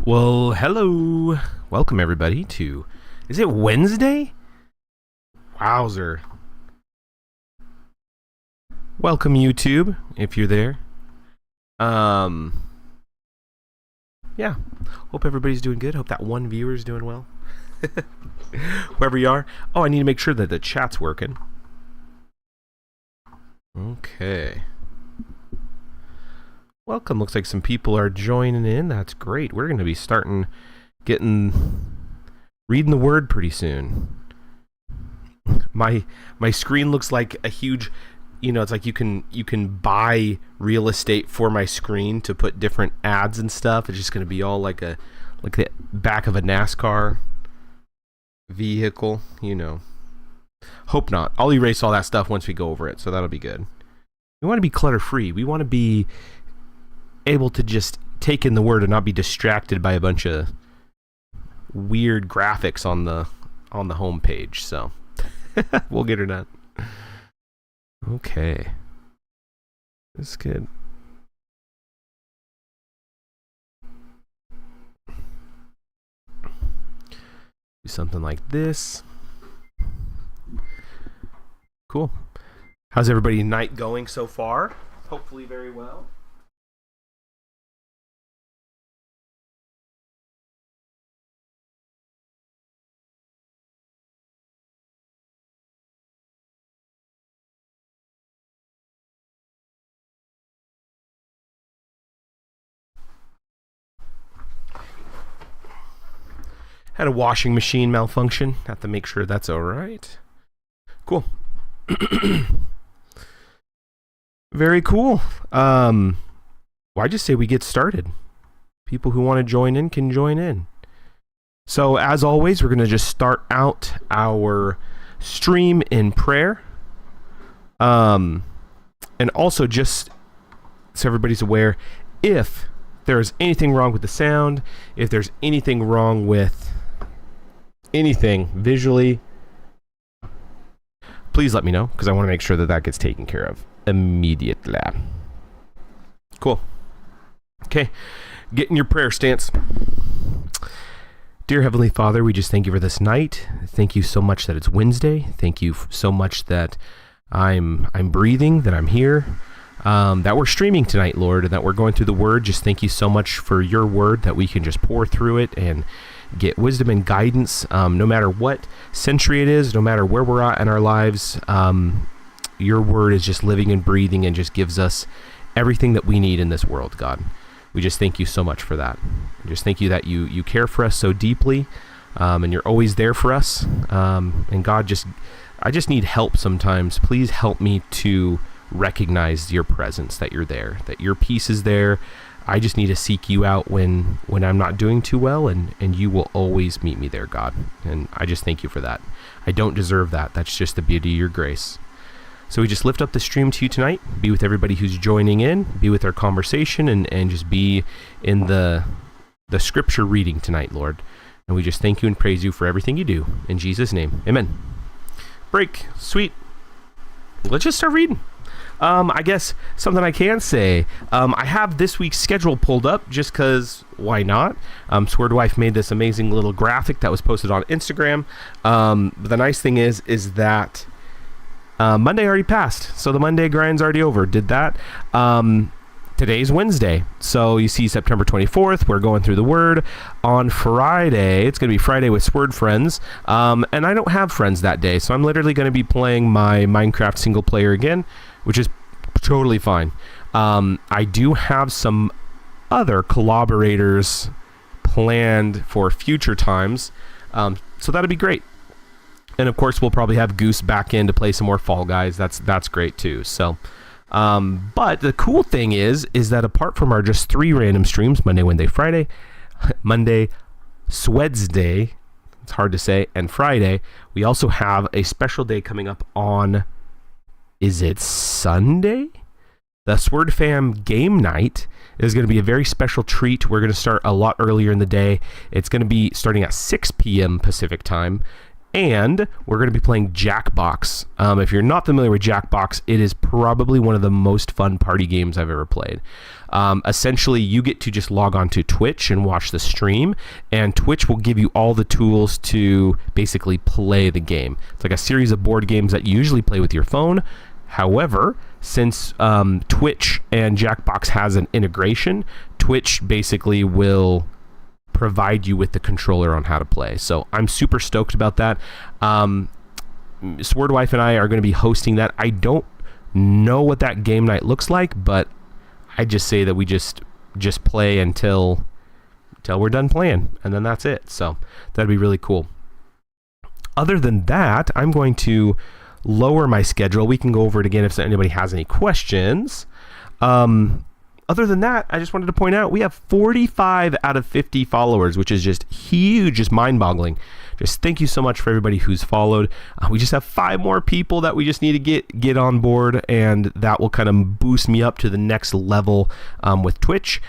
Well, hello. Welcome, everybody, to... Is it Wednesday? Wowzer. Welcome, YouTube, if you're there. Yeah. Hope everybody's doing good. Hope that one viewer's doing well. Wherever you are. Oh, I need to make sure that the chat's working. Okay. Welcome. Looks like some people are joining in. That's great. We're going to be reading the word pretty soon. My screen looks like a huge, it's like you can buy real estate for my screen to put different ads and stuff. It's just going to be all like the back of a NASCAR vehicle, Hope not. I'll erase all that stuff once we go over it, so that'll be good. We want to be clutter-free. We want to be able to just take in the word and not be distracted by a bunch of weird graphics on the home page. So we'll get her done. Okay, that's good. Do something like this. Cool. How's everybody's night going so far? Hopefully very well. Had a washing machine malfunction. Have to make sure that's all right. Cool. Very cool. Well, I just say we get started. People who want to join in can join in. So, as always, we're going to just start out our stream in prayer. And also, just so everybody's aware, if there's anything wrong with the sound, if there's anything wrong with anything visually, please let me know, because I want to make sure that gets taken care of immediately. Cool. Okay, get in your prayer stance. Dear Heavenly Father, we just thank you for this night. Thank you so much that it's Wednesday. Thank you so much that I'm breathing, that I'm here, that we're streaming tonight, Lord, and that we're going through the Word. Just thank you so much for your Word, that we can just pour through it and get wisdom and guidance, no matter what century it is, no matter where we're at in our lives. Your Word is just living and breathing and just gives us everything that we need in this world, God. We just thank you so much for that. We just thank you that you care for us so deeply, and you're always there for us. And God, I just need help sometimes. Please help me to recognize your presence, that you're there, that your peace is there. I just need to seek you out when I'm not doing too well, and you will always meet me there, God. And I just thank you for that. I don't deserve that. That's just the beauty of your grace. So we just lift up the stream to you tonight. Be with everybody who's joining in. Be with our conversation, and just be in the scripture reading tonight, Lord. And we just thank you and praise you for everything you do. In Jesus' name, amen. Break. Sweet. Let's just start reading. I guess something I can say, I have this week's schedule pulled up just because why not? Swordwife made this amazing little graphic that was posted on Instagram. But the nice thing is that Monday already passed, so the Monday grind's already over. Did that. Today's Wednesday, so you see September 24th, we're going through the Word. On Friday, it's going to be Friday with Sword Friends, and I don't have friends that day, so I'm literally going to be playing my Minecraft single player again, which is totally fine. I do have some other collaborators planned for future times, so that'll be great. And of course, we'll probably have Goose back in to play some more Fall Guys. That's great too. So, but the cool thing is that apart from our just 3 random streams, Monday, Wednesday, Friday, Monday, Swednesday, it's hard to say, and Friday, we also have a special day coming up on, is it Sunday? The Sword Fam game night is going to be a very special treat. We're going to start a lot earlier in the day. It's going to be starting at 6 p.m. Pacific time. And we're going to be playing Jackbox. If you're not familiar with Jackbox, it is probably one of the most fun party games I've ever played. Essentially, you get to just log on to Twitch and watch the stream, and Twitch will give you all the tools to basically play the game. It's like a series of board games that you usually play with your phone. However, since Twitch and Jackbox has an integration, Twitch basically will provide you with the controller on how to play. So I'm super stoked about that. Swordwife and I are going to be hosting that. I don't know what that game night looks like, but I just say that we just play until we're done playing, and then that's it. So that'd be really cool. Other than that, I'm going to lower my schedule. We can go over it again if anybody has any questions. Other than that, I just wanted to point out we have 45 out of 50 followers, which is just huge, just mind-boggling. Just thank you so much for everybody who's followed. We just have 5 more people that we just need to get on board, and that will kind of boost me up to the next level with Twitch,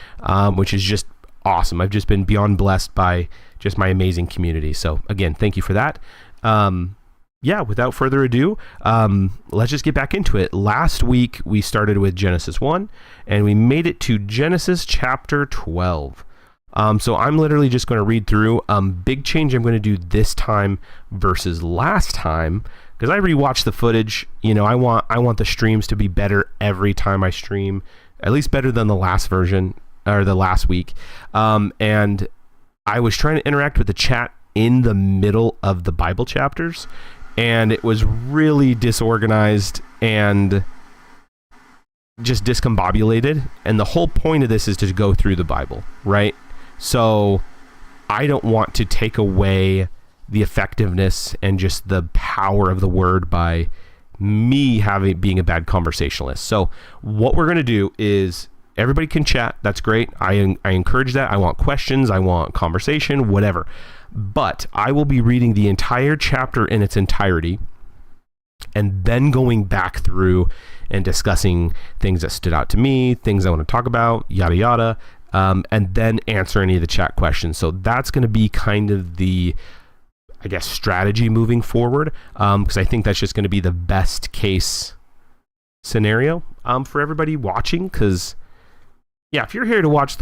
which is just awesome. I've just been beyond blessed by just my amazing community. So again, thank you for that. Yeah, without further ado, let's just get back into it. Last week, we started with Genesis 1, and we made it to Genesis chapter 12. So I'm literally just going to read through. Big change I'm going to do this time versus last time, because I rewatched the footage. You know, I want the streams to be better every time I stream, at least better than the last version, or the last week. And I was trying to interact with the chat in the middle of the Bible chapters, and it was really disorganized and just discombobulated. And the whole point of this is to go through the Bible, right? So I don't want to take away the effectiveness and just the power of the word by me being a bad conversationalist. So what we're going to do is everybody can chat. That's great. I encourage that. I want questions. I want conversation, whatever. But I will be reading the entire chapter in its entirety and then going back through and discussing things that stood out to me, things I want to talk about, yada, yada, and then answer any of the chat questions. So that's going to be kind of the, I guess, strategy moving forward, because I think that's just going to be the best case scenario for everybody watching. Because, yeah, if you're here to watch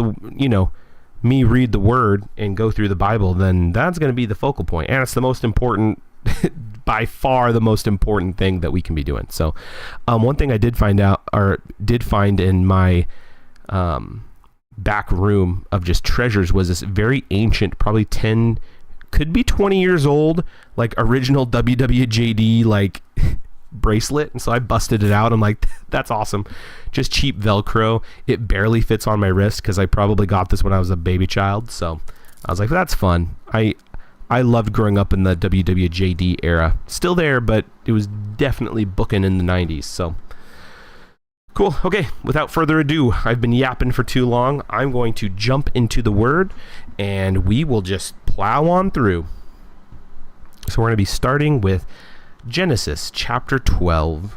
me read the word and go through the Bible, then that's going to be the focal point. And it's the most important, by far the most important thing that we can be doing. So one thing I did find in my back room of just treasures was this very ancient, probably 10, could be 20 years old, like original WWJD, like bracelet. And so I busted it out. I'm like, that's awesome. Just cheap Velcro. It barely fits on my wrist because I probably got this when I was a baby child. So I was like, that's fun. I loved growing up in the WWJD era. Still there, but it was definitely booking in the 90s. So cool. Okay, without further ado, I've been yapping for too long. I'm going to jump into the word, and we will just plow on through. So we're going to be starting with Genesis chapter 12,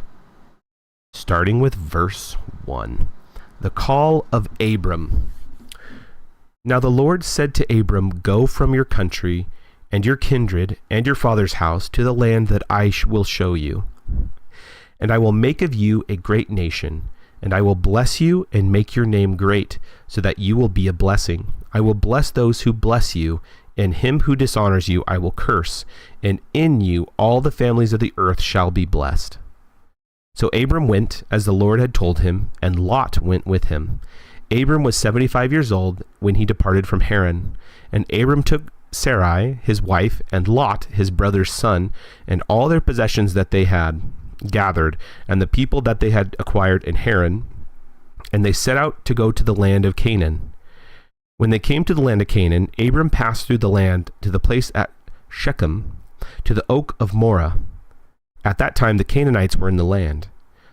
starting with verse 1. The call of Abram. Now the Lord said to Abram, "Go from your country and your kindred and your father's house to the land that I will show you. And I will make of you a great nation, and I will bless you and make your name great, so that you will be a blessing. I will bless those who bless you, and him who dishonors you I will curse, and in you all the families of the earth shall be blessed." So Abram went as the Lord had told him, and Lot went with him. Abram was 75 years old when he departed from Haran. And Abram took Sarai, his wife, and Lot, his brother's son, and all their possessions that they had gathered, and the people that they had acquired in Haran, and they set out to go to the land of Canaan. When they came to the land of Canaan, Abram passed through the land to the place at Shechem, to the oak of Moreh. At that time the Canaanites were in the land.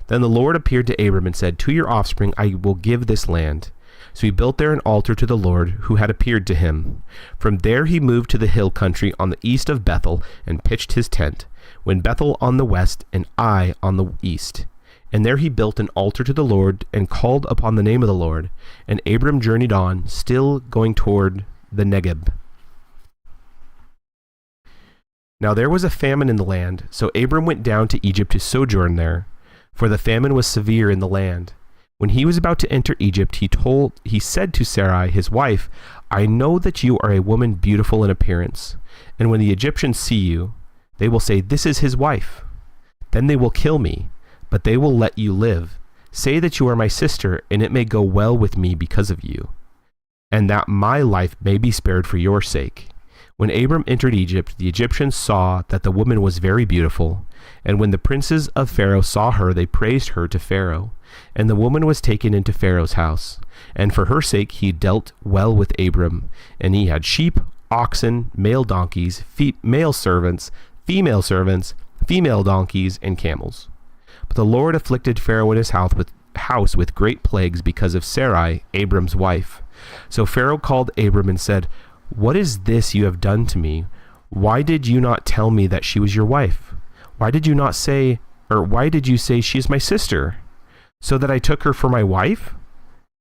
Then the Lord appeared to Abram and said, "To your offspring I will give this land." So he built there an altar to the Lord who had appeared to him. From there he moved to the hill country on the east of Bethel and pitched his tent, when Bethel on the west and Ai on the east. And there he built an altar to the Lord and called upon the name of the Lord. And Abram journeyed on, still going toward the Negeb. Now there was a famine in the land, so Abram went down to Egypt to sojourn there, for the famine was severe in the land. When he was about to enter Egypt, he said to Sarai, his wife, I know that you are a woman beautiful in appearance, and when the Egyptians see you, they will say, this is his wife. Then they will kill me, but they will let you live. Say that you are my sister, and it may go well with me because of you, and that my life may be spared for your sake. When Abram entered Egypt, the Egyptians saw that the woman was very beautiful, and when the princes of Pharaoh saw her, they praised her to Pharaoh. And the woman was taken into Pharaoh's house, and for her sake he dealt well with Abram, and he had sheep, oxen, male donkeys, male servants, female donkeys, and camels. But the Lord afflicted Pharaoh and his house with great plagues because of Sarai, Abram's wife. So Pharaoh called Abram and said, What is this you have done to me? Why did you not tell me that she was your wife? Why did you say she is my sister, so that I took her for my wife?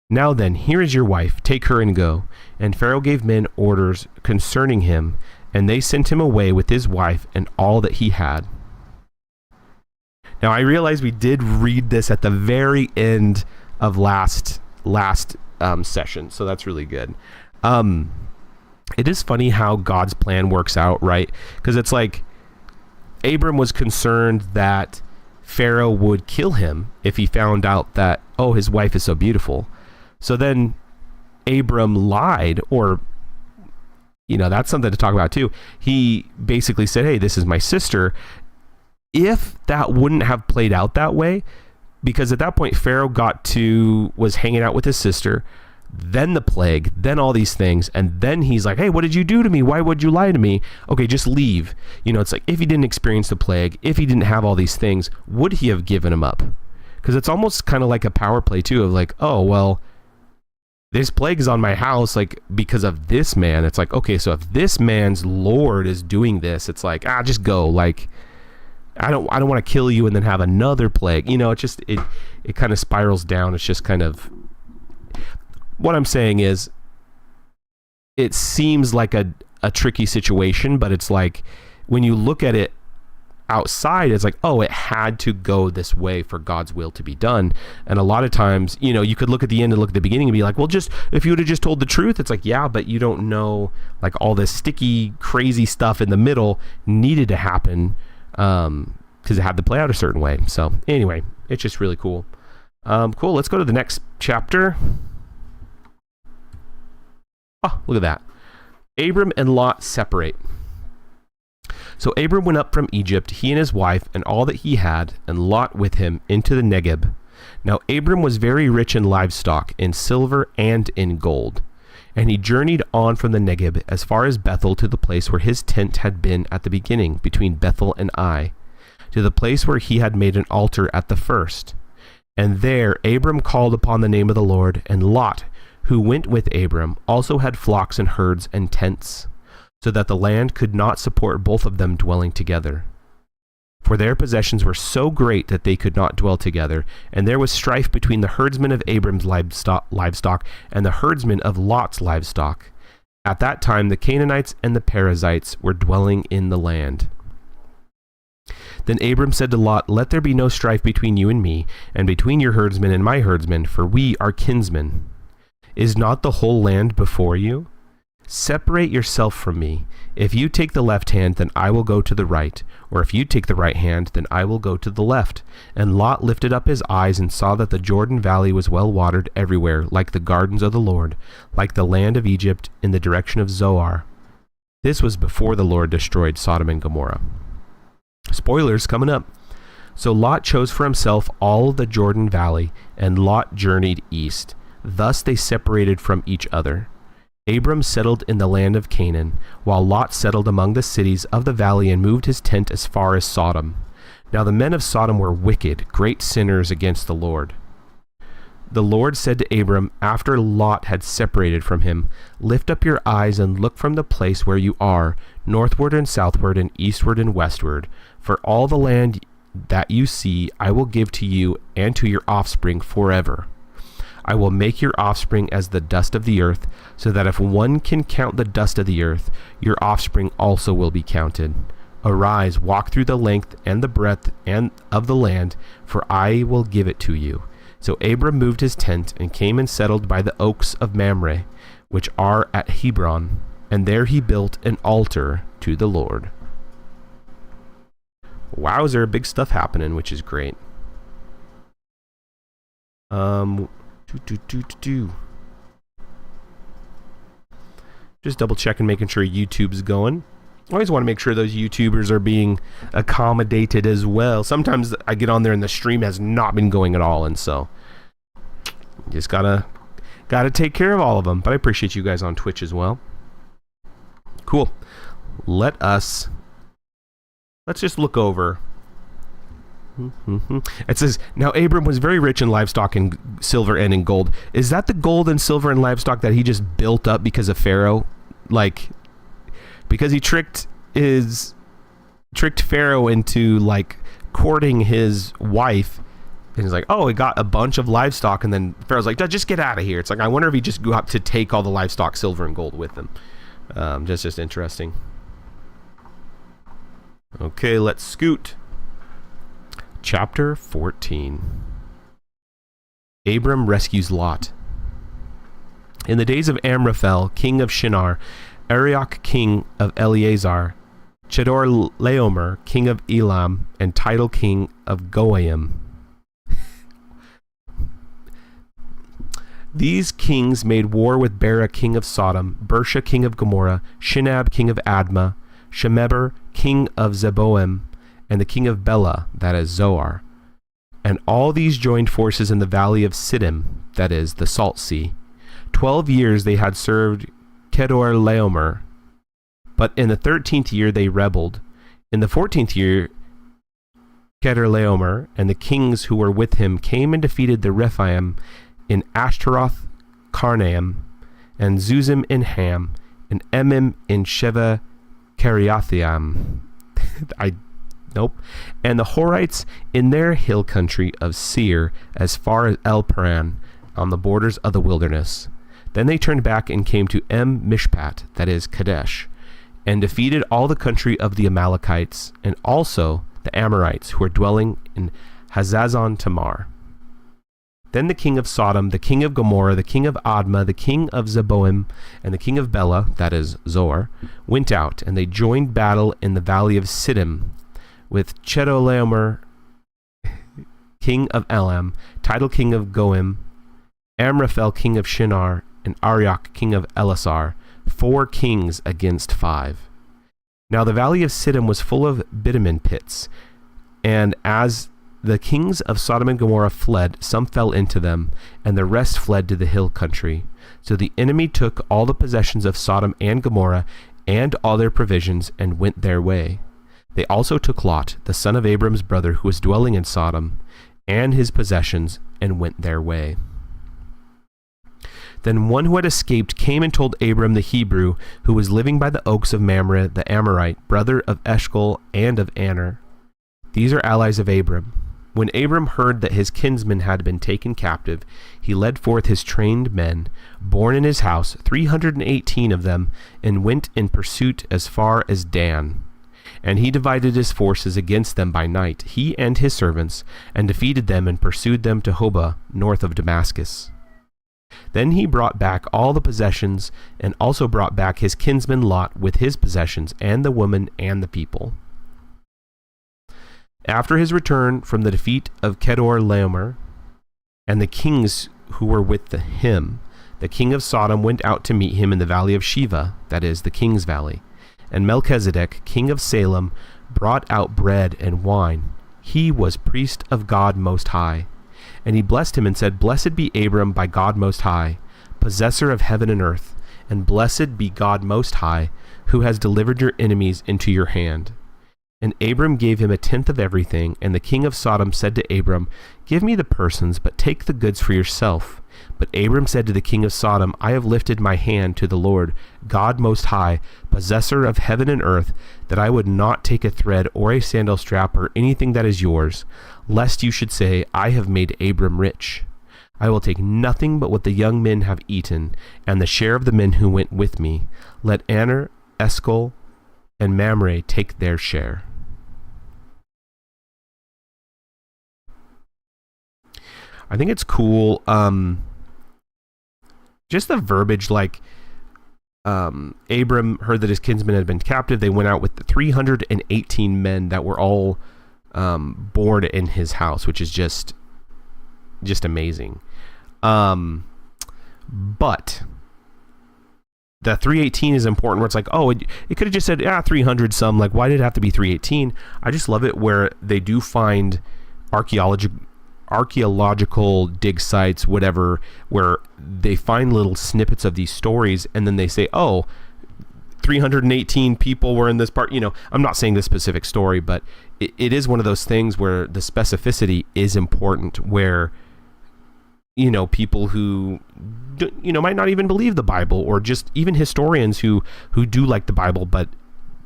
Now then, here is your wife, take her and go. And Pharaoh gave men orders concerning him, and they sent him away with his wife and all that he had. Now I realize we did read this at the very end of last session, so that's really good. It is funny how God's plan works out, right? Because it's like Abram was concerned that Pharaoh would kill him if he found out that, oh, his wife is so beautiful. So then Abram lied, or, that's something to talk about too. He basically said, hey, this is my sister. If that wouldn't have played out that way, because at that point Pharaoh was hanging out with his sister, then the plague, then all these things, and then he's like, hey, what did you do to me? Why would you lie to me? Okay, just leave. It's like, if he didn't experience the plague, if he didn't have all these things, would he have given him up? Because it's almost kind of like a power play too, of like, oh, well, this plague is on my house, like, because of this man. It's like, okay, so if this man's Lord is doing this, it's like, just go. Like, I don't want to kill you and then have another plague. It kind of spirals down. It's just kind of, what I'm saying is, it seems like a tricky situation, but it's like, when you look at it outside, it's like, oh, it had to go this way for God's will to be done. And a lot of times, you could look at the end and look at the beginning and be like, well, just, if you would have just told the truth, it's like, yeah, but you don't know, like, all this sticky, crazy stuff in the middle needed to happen, because it had to play out a certain way. So anyway, it's just really cool. Cool. Let's go to the next chapter. Oh, look at that. Abram and Lot separate. So Abram went up from Egypt, he and his wife, and all that he had, and Lot with him, into the Negeb. Now Abram was very rich in livestock, in silver and in gold. And he journeyed on from the Negeb as far as Bethel, to the place where his tent had been at the beginning, between Bethel and Ai, to the place where he had made an altar at the first. And there Abram called upon the name of the Lord, and Lot, who went with Abram, also had flocks and herds and tents, so that the land could not support both of them dwelling together. For their possessions were so great that they could not dwell together, and there was strife between the herdsmen of Abram's livestock and the herdsmen of Lot's livestock. At that time the Canaanites and the Perizzites were dwelling in the land. Then Abram said to Lot, Let there be no strife between you and me, and between your herdsmen and my herdsmen, for we are kinsmen. Is not the whole land before you? Separate yourself from me. If you take the left hand, then I will go to the right, or if you take the right hand, then I will go to the left. And Lot lifted up his eyes and saw that the Jordan Valley was well watered everywhere, like the gardens of the Lord, like the land of Egypt in the direction of Zoar. This was before the Lord destroyed Sodom and Gomorrah. Spoilers coming up. So Lot chose for himself all the Jordan Valley, and Lot journeyed east. Thus they separated from each other. Abram settled in the land of Canaan, while Lot settled among the cities of the valley and moved his tent as far as Sodom. Now the men of Sodom were wicked, great sinners against the Lord. The Lord said to Abram, after Lot had separated from him, Lift up your eyes and look from the place where you are, northward and southward and eastward and westward, for all the land that you see I will give to you and to your offspring forever. I will make your offspring as the dust of the earth, so that if one can count the dust of the earth, your offspring also will be counted. Arise, walk through the length and the breadth of the land, for I will give it to you. So Abram moved his tent and came and settled by the oaks of Mamre, which are at Hebron, and there he built an altar to the Lord. Wow, is there big stuff happening, which is great. Just double checking, making sure YouTube's going. I always want to make sure those YouTubers are being accommodated as well. Sometimes I get on there and the stream has not been going at all, and so just gotta take care of all of them. But I appreciate you guys on Twitch as well. Cool. Let's just look over. It says, now Abram was very rich in livestock and silver and in gold. Is that the gold and silver and livestock that he just built up because of Pharaoh? Like, because he tricked Pharaoh into like courting his wife, and he's like, oh, he got a bunch of livestock, and then Pharaoh's like, just get out of here. It's like, I wonder if he just got to take all the livestock, silver and gold with him. Just interesting. Okay, let's scoot. Chapter 14. Abram rescues Lot. In the days of Amraphel, king of Shinar, Arioch, king of Eleazar, Chedorlaomer, king of Elam, and Tidal, king of Goaim. These kings made war with Bera, king of Sodom, Bersha, king of Gomorrah, Shinab, king of Admah, Shemeber, king of Zeboim, and the king of Bela, that is Zoar. And all these joined forces in the valley of Siddim, that is the Salt Sea. 12 years they had served Chedorlaomer, but in the 13th year they rebelled. In the 14th year, Chedorlaomer and the kings who were with him came and defeated the Rephaim in Ashtaroth Karnaim, and Zuzim in Ham, and Emim in Sheva Kiriathaim. And the Horites in their hill country of Seir, as far as El Paran, on the borders of the wilderness. Then they turned back and came to Mishpat, that is Kadesh, and defeated all the country of the Amalekites, and also the Amorites who were dwelling in Hazazon Tamar. Then the king of Sodom, the king of Gomorrah, the king of Admah, the king of Zeboim, and the king of Bela, that is Zoar, went out, and they joined battle in the valley of Siddim, with Chedorlaomer, king of Elam, Tidal, king of Goim, Amraphel, king of Shinar, and Arioch, king of Elasar, 4 kings against 5. Now the valley of Siddim was full of bitumen pits, and as the kings of Sodom and Gomorrah fled, some fell into them, and the rest fled to the hill country. So the enemy took all the possessions of Sodom and Gomorrah, and all their provisions, and went their way. They also took Lot, the son of Abram's brother, who was dwelling in Sodom, and his possessions, and went their way. Then one who had escaped came and told Abram the Hebrew, who was living by the oaks of Mamre, the Amorite, brother of Eshcol and of Aner. These are allies of Abram. When Abram heard that his kinsmen had been taken captive, he led forth his trained men, born in his house, 318 of them, and went in pursuit as far as Dan. And he divided his forces against them by night, he and his servants, and defeated them and pursued them to Hobah, north of Damascus. Then he brought back all the possessions, and also brought back his kinsman Lot with his possessions, and the woman and the people. After his return from the defeat of Chedorlaomer and the kings who were with him, the king of Sodom went out to meet him in the valley of Shiva, that is, the king's valley. And Melchizedek, king of Salem, brought out bread and wine. He was priest of God Most High. And he blessed him and said, Blessed be Abram by God Most High, possessor of heaven and earth, and blessed be God Most High, who has delivered your enemies into your hand. And Abram gave him 1/10 of everything, and the king of Sodom said to Abram, Give me the persons, but take the goods for yourself. But Abram said to the king of Sodom, I have lifted my hand to the Lord, God Most High, possessor of heaven and earth, that I would not take a thread or a sandal strap or anything that is yours, lest you should say, I have made Abram rich. I will take nothing but what the young men have eaten, and the share of the men who went with me. Let Aner, Eshcol, and Mamre take their share. I think it's cool. Just the verbiage, like Abram heard that his kinsmen had been captive. They went out with the 318 men that were all born in his house, which is just amazing. But the 318 is important, where it's like, oh, it could have just said 300 some. Like, why did it have to be 318? I just love it where they do find archaeological dig sites, whatever, where they find little snippets of these stories, and then they say, oh, 318 people were in this part. I'm not saying this specific story, but it is one of those things where the specificity is important, where people who might not even believe the Bible, or just even historians who do like the Bible, but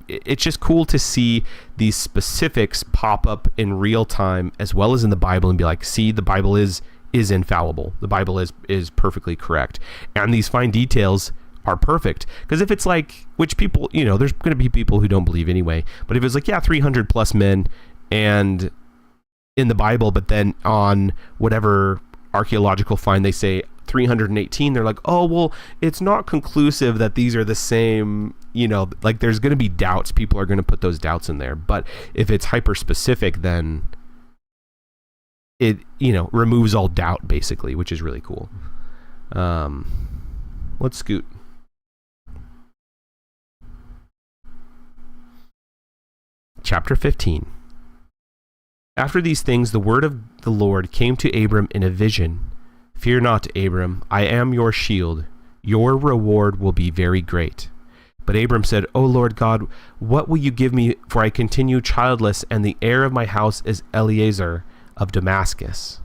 it's just cool to see these specifics pop up in real time as well as in the Bible, and be like, see, the Bible is infallible. The Bible is perfectly correct. And these fine details are perfect. Because if it's like, which people, there's going to be people who don't believe anyway, but if it's like, 300 plus men and in the Bible, but then on whatever archaeological find they say 318, they're like, oh, well, it's not conclusive that these are the same, like there's going to be doubts. People are going to put those doubts in there. But if it's hyper specific, then it, removes all doubt basically, which is really cool. Let's scoot. Chapter 15. After these things, the word of the Lord came to Abram in a vision. Fear not, Abram, I am your shield. Your reward will be very great. But Abram said, O Lord God, what will you give me, for I continue childless, and the heir of my house is Eliezer of Damascus?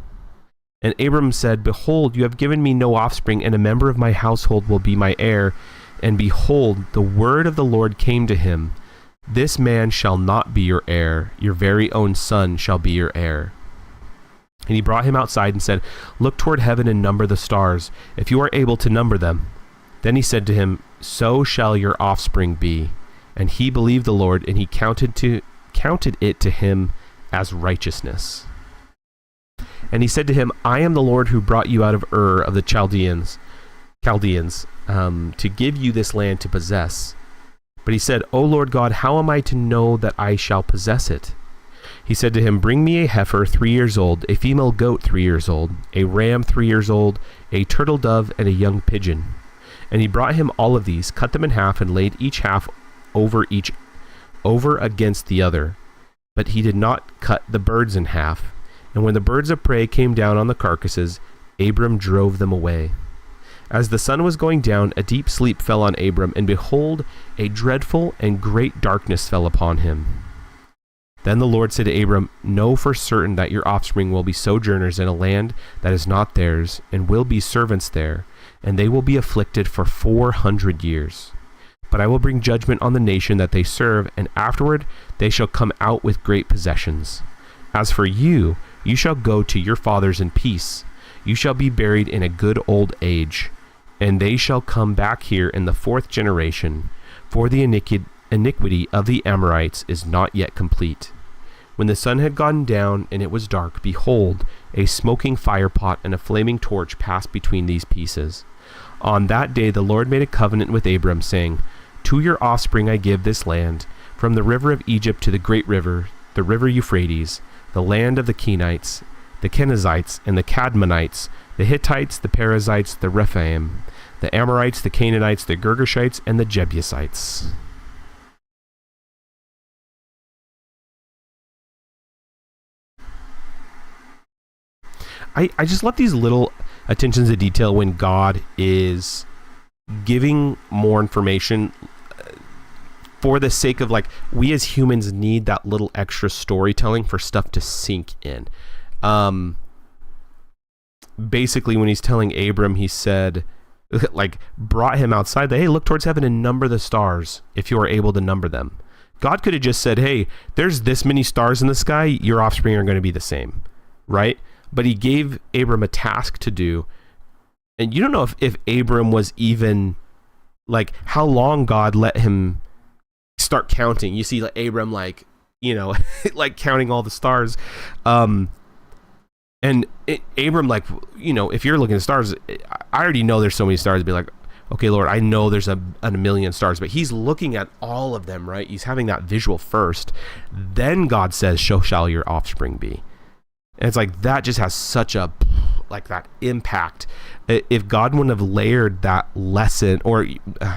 And Abram said, Behold, you have given me no offspring, and a member of my household will be my heir. And behold, the word of the Lord came to him, This man shall not be your heir, your very own son shall be your heir. And he brought him outside and said, Look toward heaven and number the stars, if you are able to number them. Then he said to him, So shall your offspring be. And he believed the Lord, and he counted it to him as righteousness. And he said to him, I am the Lord who brought you out of Ur of the Chaldeans, to give you this land to possess. But he said, O Lord God, how am I to know that I shall possess it? He said to him, Bring me a heifer 3 years old, a female goat 3 years old, a ram 3 years old, a turtle dove, and a young pigeon. And he brought him all of these, cut them in half, and laid each half over against the other. But he did not cut the birds in half. And when the birds of prey came down on the carcasses, Abram drove them away. As the sun was going down, a deep sleep fell on Abram, and behold, a dreadful and great darkness fell upon him. Then the Lord said to Abram, Know for certain that your offspring will be sojourners in a land that is not theirs, and will be servants there, and they will be afflicted for 400 years. But I will bring judgment on the nation that they serve, and afterward they shall come out with great possessions. As for you, you shall go to your fathers in peace. You shall be buried in a good old age, and they shall come back here in the 4th generation, for the iniquity of the Amorites is not yet complete. When the sun had gone down and it was dark, behold, a smoking firepot and a flaming torch passed between these pieces. On that day the Lord made a covenant with Abram, saying, To your offspring I give this land, from the river of Egypt to the great river, the river Euphrates, the land of the Kenites, the Kenizzites, and the Cadmonites, the Hittites, the Perizzites, the Rephaim, the Amorites, the Canaanites, the Girgashites, and the Jebusites. I just love these little attentions to detail when God is giving more information for the sake of, like, we as humans need that little extra storytelling for stuff to sink in. Basically, when he's telling Abram, he said, like, brought him outside, that, hey, look towards heaven and number the stars if you are able to number them. God could have just said, hey, there's this many stars in the sky, your offspring are going to be the same, right? But he gave Abram a task to do. And you don't know if Abram was even, like, how long God let him start counting. You see, like, Abram, like, like counting all the stars. And Abram, like, if you're looking at stars, I already know there's so many stars. Be like, okay, Lord, I know there's a million stars, but he's looking at all of them, right? He's having that visual first. Then God says, so shall your offspring be. And it's like, that just has such a, like, that impact. If God wouldn't have layered that lesson or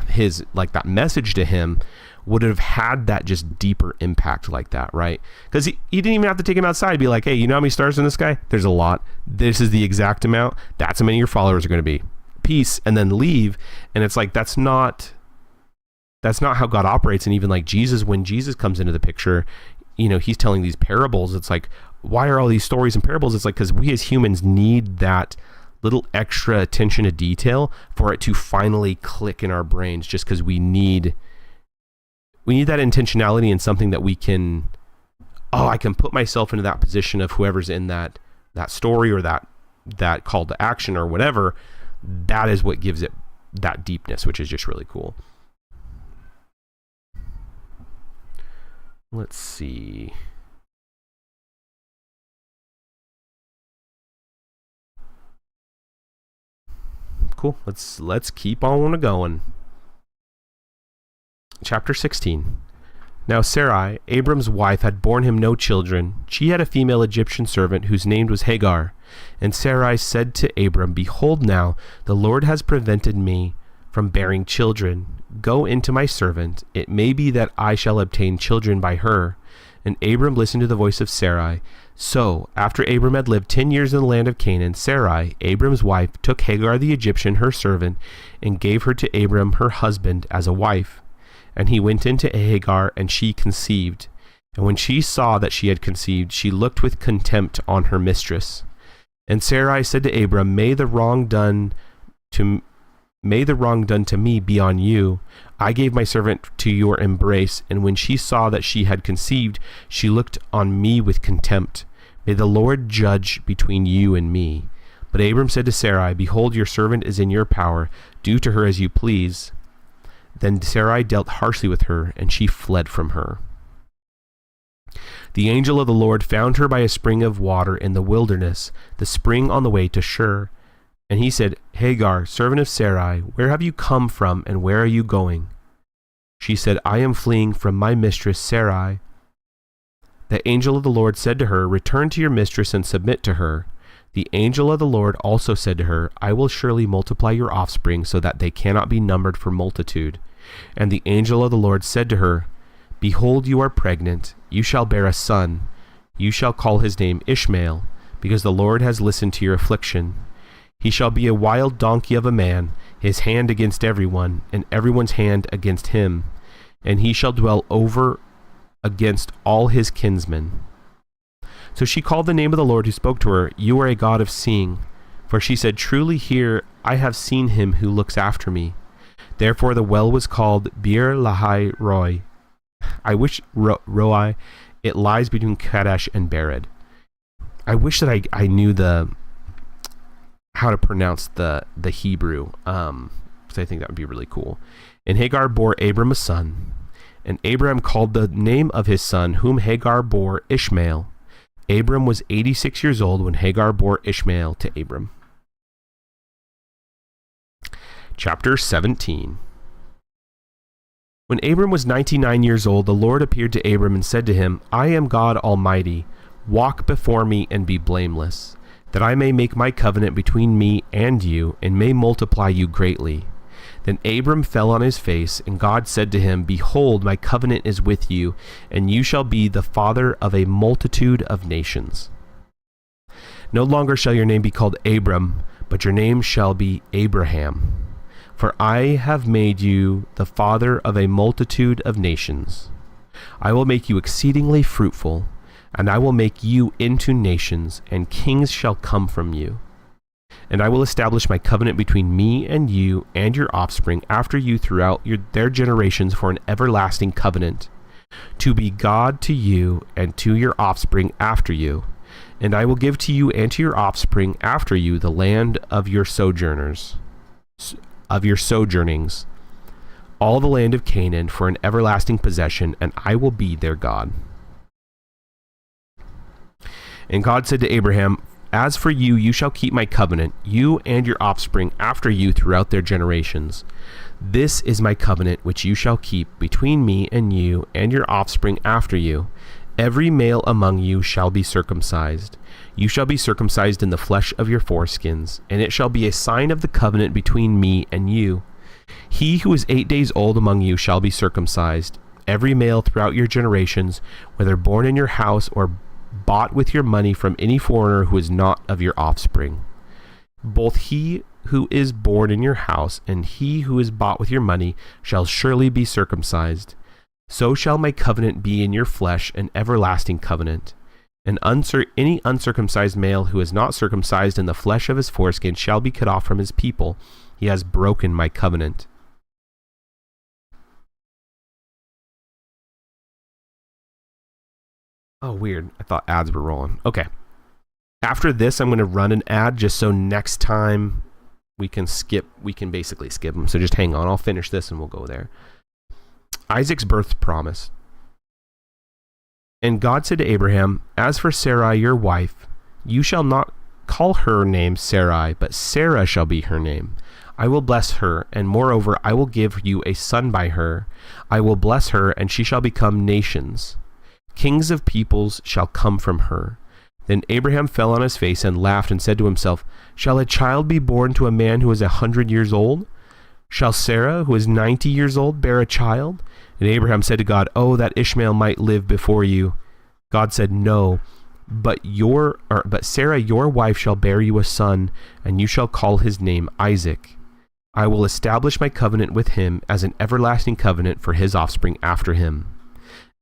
his, like, that message to him, would have had that just deeper impact like that, right? Because he didn't even have to take him outside, be like, hey, you know how many stars in the sky? There's a lot. This is the exact amount. That's how many of your followers are going to be. Peace, and then leave. And it's like, that's not how God operates. And even like Jesus, when Jesus comes into the picture, he's telling these parables. It's like, why are all these stories and parables? It's like, because we as humans need that little extra attention to detail for it to finally click in our brains, just because we need that intentionality in something that we can, I can put myself into that position of whoever's in that story or that call to action or whatever. That is what gives it that deepness, which is just really cool. Let's see. Cool. Let's keep on going. Chapter 16. Now Sarai, Abram's wife, had borne him no children. She had a female Egyptian servant whose name was Hagar. And Sarai said to Abram, behold, now the Lord has prevented me from bearing children. Go into my servant. It may be that I shall obtain children by her. And Abram listened to the voice of Sarai. So, after Abram had lived 10 years in the land of Canaan, Sarai, Abram's wife, took Hagar the Egyptian, her servant, and gave her to Abram, her husband, as a wife. And he went into Hagar, and she conceived. And when she saw that she had conceived, she looked with contempt on her mistress. And Sarai said to Abram, May the wrong done to me be on you. I gave my servant to your embrace, and when she saw that she had conceived, she looked on me with contempt. May the Lord judge between you and me. But Abram said to Sarai, behold, your servant is in your power. Do to her as you please. Then Sarai dealt harshly with her, and she fled from her. The angel of the Lord found her by a spring of water in the wilderness, the spring on the way to Shur. And he said, Hagar, servant of Sarai, where have you come from, and where are you going? She said, I am fleeing from my mistress Sarai. The angel of the Lord said to her, return to your mistress and submit to her. The angel of the Lord also said to her, I will surely multiply your offspring so that they cannot be numbered for multitude. And the angel of the Lord said to her, behold, you are pregnant. You shall bear a son. You shall call his name Ishmael, because the Lord has listened to your affliction. He shall be a wild donkey of a man, his hand against everyone, and everyone's hand against him. And he shall dwell over against all his kinsmen. So she called the name of the Lord who spoke to her, you are a God of seeing. For she said, truly here I have seen him who looks after me. Therefore the well was called Bir Lahai Roi. I wish Roi, it lies between Kadesh and Bered. I wish that I knew how to pronounce the Hebrew, because I think that would be really cool. And Hagar bore Abram a son, and Abram called the name of his son, whom Hagar bore, Ishmael. Abram was 86 years old when Hagar bore Ishmael to Abram. Chapter 17. When Abram was 99 years old, the Lord appeared to Abram and said to him, I am God Almighty. Walk before me and be blameless, that I may make my covenant between me and you, and may multiply you greatly. Then Abram fell on his face, and God said to him, behold, my covenant is with you, and you shall be the father of a multitude of nations. No longer shall your name be called Abram, but your name shall be Abraham. For I have made you the father of a multitude of nations. I will make you exceedingly fruitful, and I will make you into nations, and kings shall come from you. And I will establish my covenant between me and you and your offspring after you throughout their generations for an everlasting covenant, to be God to you and to your offspring after you. And I will give to you and to your offspring after you the land of your sojournings, all the land of Canaan for an everlasting possession, and I will be their God. And God said to Abraham, As for you, you shall keep my covenant, you and your offspring after you throughout their generations. This is my covenant which you shall keep between me and you and your offspring after you. Every male among you shall be circumcised. You shall be circumcised in the flesh of your foreskins, and it shall be a sign of the covenant between me and you. He who is 8 days old among you shall be circumcised, every male throughout your generations, whether born in your house or bought with your money from any foreigner who is not of your offspring. Both he who is born in your house and he who is bought with your money shall surely be circumcised. So shall my covenant be in your flesh, an everlasting covenant. Any uncircumcised male who is not circumcised in the flesh of his foreskin shall be cut off from his people. He has broken my covenant. Oh, weird. I thought ads were rolling. Okay. After this, I'm going to run an ad just so next time we can basically skip them. So just hang on. I'll finish this and we'll go there. Isaac's birth promise. And God said to Abraham, As for Sarai, your wife, you shall not call her name Sarai, but Sarah shall be her name. I will bless her, and moreover, I will give you a son by her. I will bless her, and she shall become nations. Kings of peoples shall come from her. Then Abraham fell on his face and laughed and said to himself, Shall a child be born to a man who is 100 years old? Shall Sarah, who is 90 years old, bear a child? And Abraham said to God, Oh, that Ishmael might live before you. God said, No, but Sarah, your wife, shall bear you a son, and you shall call his name Isaac. I will establish my covenant with him as an everlasting covenant for his offspring after him.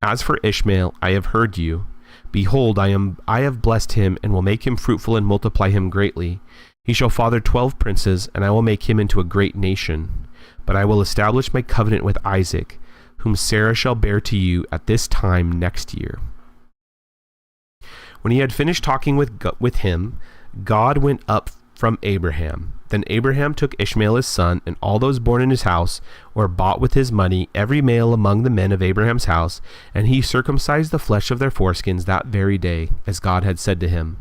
As for Ishmael, I have heard you. Behold, I have blessed him, and will make him fruitful and multiply him greatly. He shall father 12 princes, and I will make him into a great nation. But I will establish my covenant with Isaac, whom Sarah shall bear to you at this time next year. When he had finished talking with him, God went up from Abraham. Then Abraham took Ishmael his son, and all those born in his house, or bought with his money, every male among the men of Abraham's house, and he circumcised the flesh of their foreskins that very day, as God had said to him.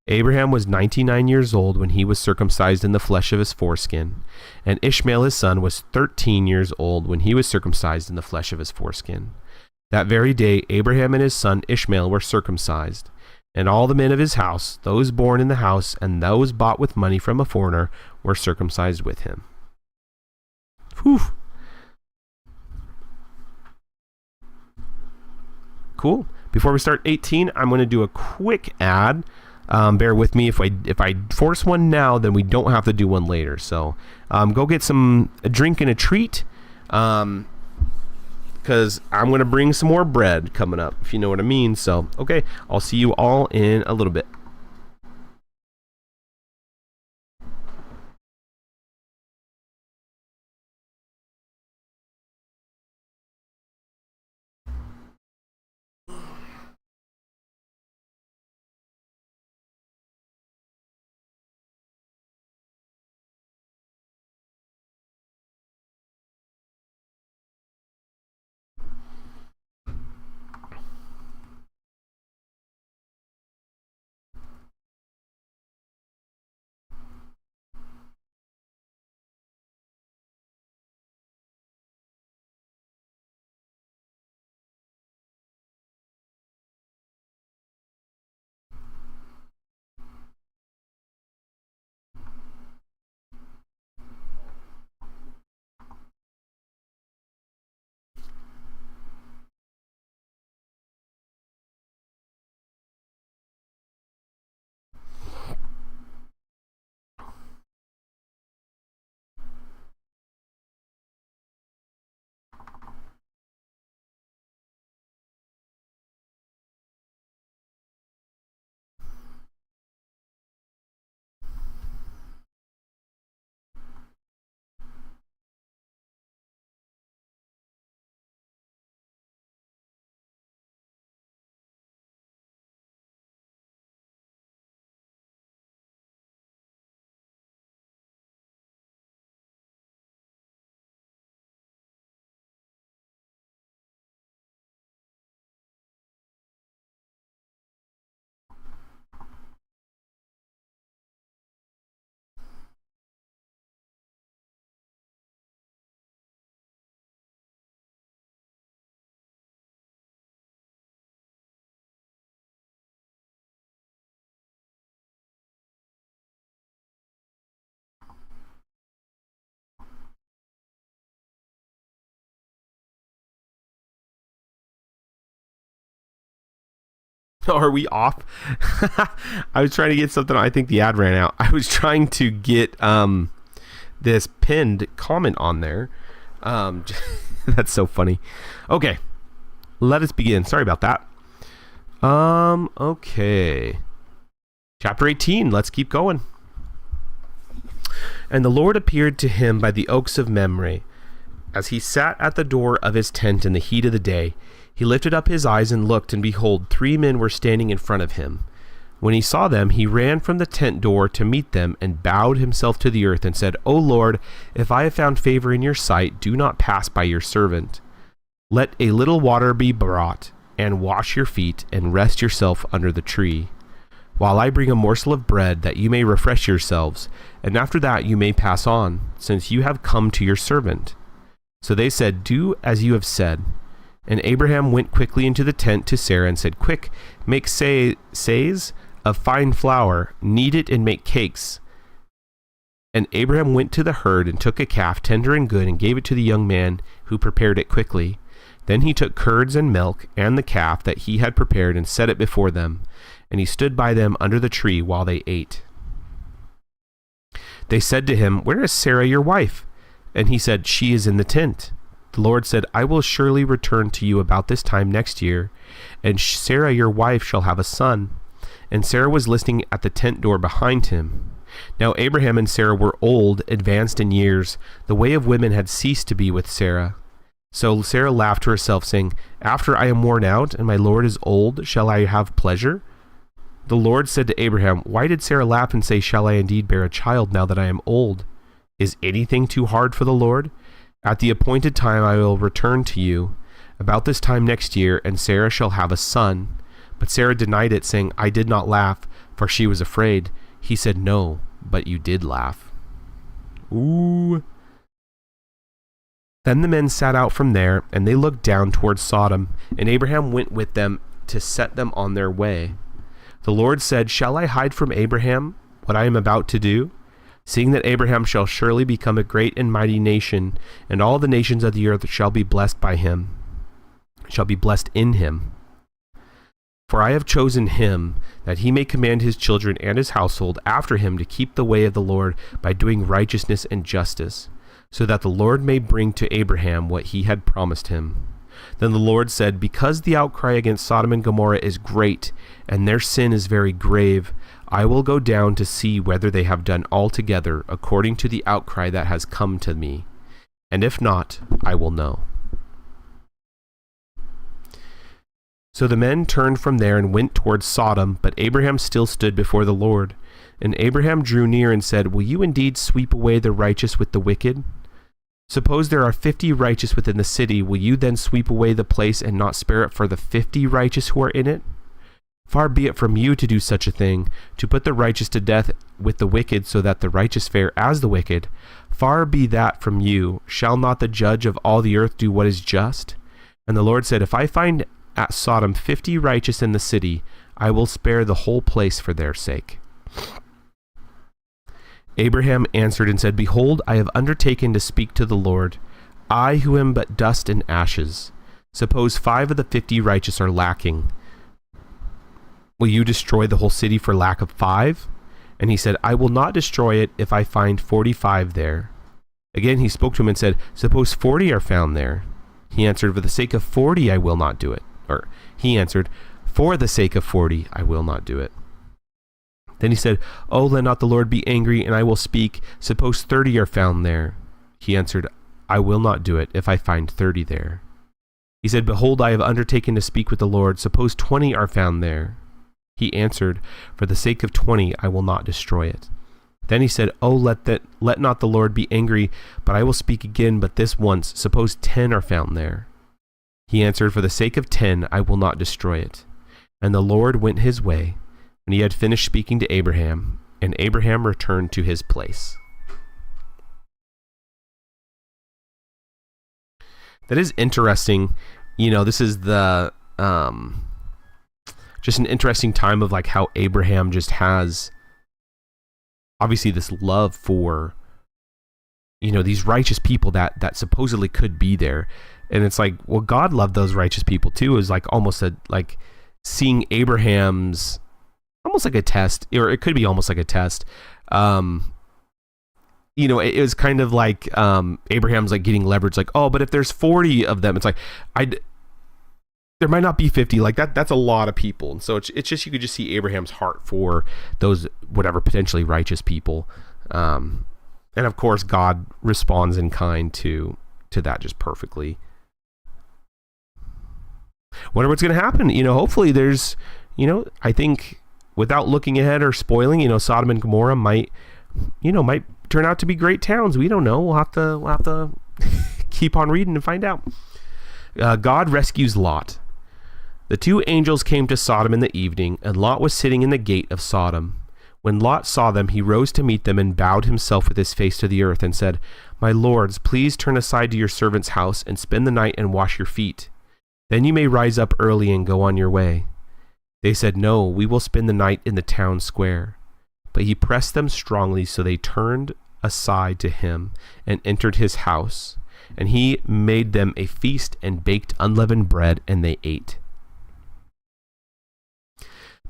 Abraham was 99 years old when he was circumcised in the flesh of his foreskin, and Ishmael his son was 13 years old when he was circumcised in the flesh of his foreskin. That very day Abraham and his son Ishmael were circumcised, and all the men of his house, those born in the house and those bought with money from a foreigner, were circumcised with him. Whew. Cool. Before we start 18, I'm going to do a quick ad. Bear with me. If I force one now, then we don't have to do one later. So go get a drink and a treat, because I'm going to bring some more bread coming up, if you know what I mean. So, okay, I'll see you all in a little bit. Oh, are we off? I was trying to get something. I think the ad ran out. I was trying to get this pinned comment on there. That's so funny. Okay, let us begin. Sorry about that. Okay. Chapter 18. Let's keep going. And the Lord appeared to him by the oaks of Mamre, as he sat at the door of his tent in the heat of the day. He lifted up his eyes and looked, and behold, 3 men were standing in front of him. When he saw them, he ran from the tent door to meet them, and bowed himself to the earth, and said, O Lord, if I have found favor in your sight, do not pass by your servant. Let a little water be brought, and wash your feet, and rest yourself under the tree, while I bring a morsel of bread, that you may refresh yourselves, and after that you may pass on, since you have come to your servant. So they said, Do as you have said. And Abraham went quickly into the tent to Sarah and said, Quick, make seahs of fine flour, knead it and make cakes. And Abraham went to the herd and took a calf, tender and good, and gave it to the young man, who prepared it quickly. Then he took curds and milk and the calf that he had prepared and set it before them. And he stood by them under the tree while they ate. They said to him, Where is Sarah your wife? And he said, She is in the tent. The Lord said, I will surely return to you about this time next year, and Sarah your wife shall have a son. And Sarah was listening at the tent door behind him. Now Abraham and Sarah were old, advanced in years. The way of women had ceased to be with Sarah. So Sarah laughed to herself, saying, After I am worn out, and my Lord is old, shall I have pleasure? The Lord said to Abraham, Why did Sarah laugh and say, Shall I indeed bear a child now that I am old? Is anything too hard for the Lord? At the appointed time I will return to you, about this time next year, and Sarah shall have a son. But Sarah denied it, saying, I did not laugh, for she was afraid. He said, No, but you did laugh. Ooh. Then the men set out from there, and they looked down towards Sodom, and Abraham went with them to set them on their way. The Lord said, Shall I hide from Abraham what I am about to do? Seeing that Abraham shall surely become a great and mighty nation, and all the nations of the earth shall be blessed by him, shall be blessed in him. For I have chosen him, that he may command his children and his household after him to keep the way of the Lord by doing righteousness and justice, so that the Lord may bring to Abraham what he had promised him. Then the Lord said, Because the outcry against Sodom and Gomorrah is great, and their sin is very grave, I will go down to see whether they have done altogether according to the outcry that has come to me. And if not, I will know. So the men turned from there and went towards Sodom, but Abraham still stood before the Lord. And Abraham drew near and said, Will you indeed sweep away the righteous with the wicked? Suppose there are 50 righteous within the city, will you then sweep away the place and not spare it for the 50 righteous who are in it? Far be it from you to do such a thing, to put the righteous to death with the wicked, so that the righteous fare as the wicked. Far be that from you. Shall not the judge of all the earth do what is just? And the Lord said, If I find at Sodom 50 righteous in the city, I will spare the whole place for their sake. Abraham answered and said, Behold, I have undertaken to speak to the Lord, I who am but dust and ashes. Suppose 5 of the 50 righteous are lacking. Will you destroy the whole city for lack of 5? And he said, I will not destroy it if I find 45 there. Again he spoke to him and said, Suppose 40 are found there. He answered, For the sake of 40 I will not do it. Or he answered, For the sake of 40 I will not do it. Then he said, Oh, let not the Lord be angry, and I will speak. Suppose 30 are found there. He answered, I will not do it if I find 30 there. He said, Behold, I have undertaken to speak with the Lord. Suppose 20 are found there. He answered, For the sake of 20 I will not destroy it. Then he said, Oh, let not the Lord be angry, but I will speak again, but this once. Suppose 10 are found there. He answered, For the sake of 10 I will not destroy it. And the Lord went his way, when he had finished speaking to Abraham, and Abraham returned to his place. That is interesting. You know, this is the just an interesting time of like how Abraham just has obviously this love for, you know, these righteous people that supposedly could be there. And it's like, well, God loved those righteous people too. Is like almost a like seeing Abraham's almost like a test, or it could be almost like a test. It was kind of like Abraham's like getting leverage, like, oh, but if there's 40 of them, it's like there might not be 50. Like that's a lot of people, and so it's just, you could just see Abraham's heart for those whatever potentially righteous people, and of course God responds in kind to that just perfectly. Wonder what's going to happen. Hopefully there's, I think without looking ahead or spoiling, Sodom and Gomorrah might turn out to be great towns. We don't know. We'll have to keep on reading and find out. God rescues Lot. The two angels came to Sodom in the evening, and Lot was sitting in the gate of Sodom. When Lot saw them, he rose to meet them and bowed himself with his face to the earth and said, "My lords, please turn aside to your servant's house and spend the night and wash your feet. Then you may rise up early and go on your way." They said, "No, we will spend the night in the town square." But he pressed them strongly, so they turned aside to him and entered his house. And he made them a feast and baked unleavened bread, and they ate.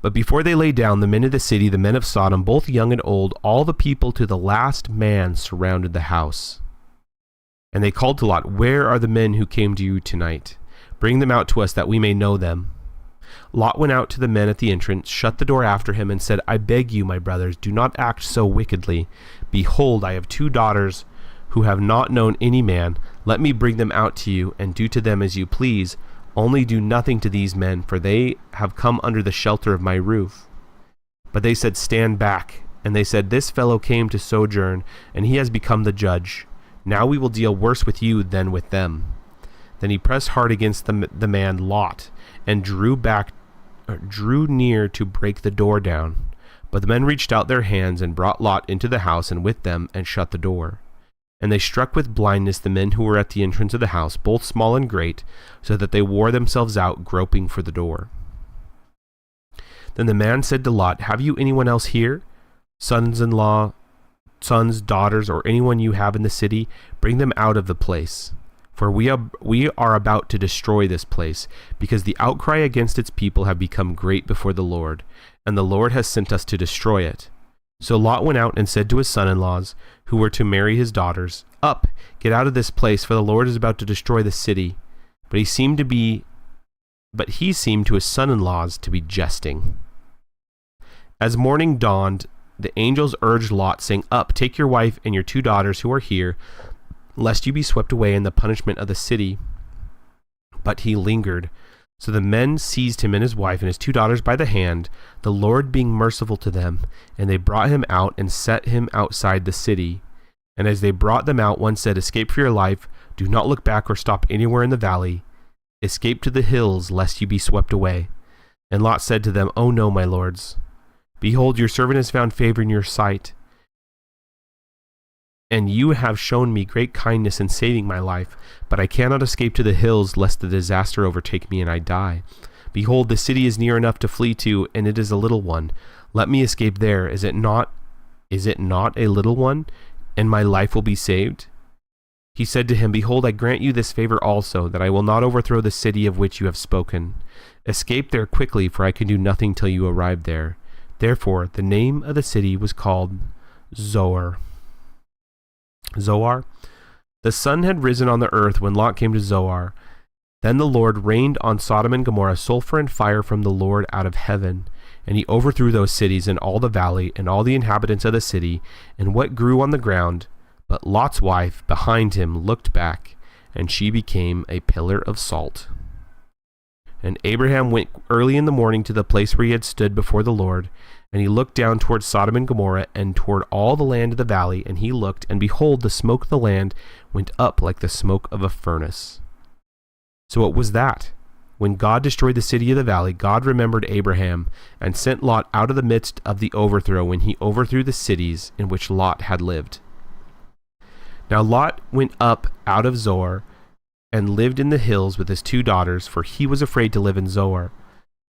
But before they lay down, the men of the city, the men of Sodom, both young and old, all the people to the last man, surrounded the house. And they called to Lot, "Where are the men who came to you tonight? Bring them out to us, that we may know them." Lot went out to the men at the entrance, shut the door after him, and said, "I beg you, my brothers, do not act so wickedly. Behold, I have 2 daughters who have not known any man. Let me bring them out to you, and do to them as you please. Only do nothing to these men, for they have come under the shelter of my roof." But they said, "Stand back." And they said, "This fellow came to sojourn, and he has become the judge. Now we will deal worse with you than with them." Then he pressed hard against the man Lot, and drew near to break the door down. But the men reached out their hands and brought Lot into the house, and with them, and shut the door. And they struck with blindness the men who were at the entrance of the house, both small and great, so that they wore themselves out, groping for the door. Then the man said to Lot, "Have you anyone else here? Sons-in-law, sons, daughters, or anyone you have in the city? Bring them out of the place. For we are about to destroy this place, because the outcry against its people have become great before the Lord, and the Lord has sent us to destroy it." So Lot went out and said to his son-in-laws, who were to marry his daughters, "Up, get out of this place, for the Lord is about to destroy the city." But he seemed to his son-in-laws to be jesting. As morning dawned, the angels urged Lot, saying, "Up, take your wife and your 2 daughters who are here, lest you be swept away in the punishment of the city." But he lingered. So the men seized him and his wife and his 2 daughters by the hand, the Lord being merciful to them, and they brought him out and set him outside the city. And as they brought them out, one said, "Escape for your life. Do not look back or stop anywhere in the valley. Escape to the hills, lest you be swept away." And Lot said to them, "Oh no, my lords. Behold, your servant has found favor in your sight, and you have shown me great kindness in saving my life, but I cannot escape to the hills, lest the disaster overtake me and I die. Behold, the city is near enough to flee to, and it is a little one. Let me escape there. Is it not a little one, and my life will be saved?" He said to him, "Behold, I grant you this favor also, that I will not overthrow the city of which you have spoken. Escape there quickly, for I can do nothing till you arrive there." Therefore, the name of the city was called Zoar. The sun had risen on the earth when Lot came to Zoar. Then the Lord rained on Sodom and Gomorrah sulfur and fire from the Lord out of heaven. And he overthrew those cities and all the valley and all the inhabitants of the city and what grew on the ground. But Lot's wife behind him looked back, and she became a pillar of salt. And Abraham went early in the morning to the place where he had stood before the Lord, and he looked down toward Sodom and Gomorrah and toward all the land of the valley, and he looked, and behold, the smoke of the land went up like the smoke of a furnace. So what was that? When God destroyed the city of the valley, God remembered Abraham and sent Lot out of the midst of the overthrow when he overthrew the cities in which Lot had lived. Now Lot went up out of Zoar and lived in the hills with his 2 daughters, for he was afraid to live in Zoar.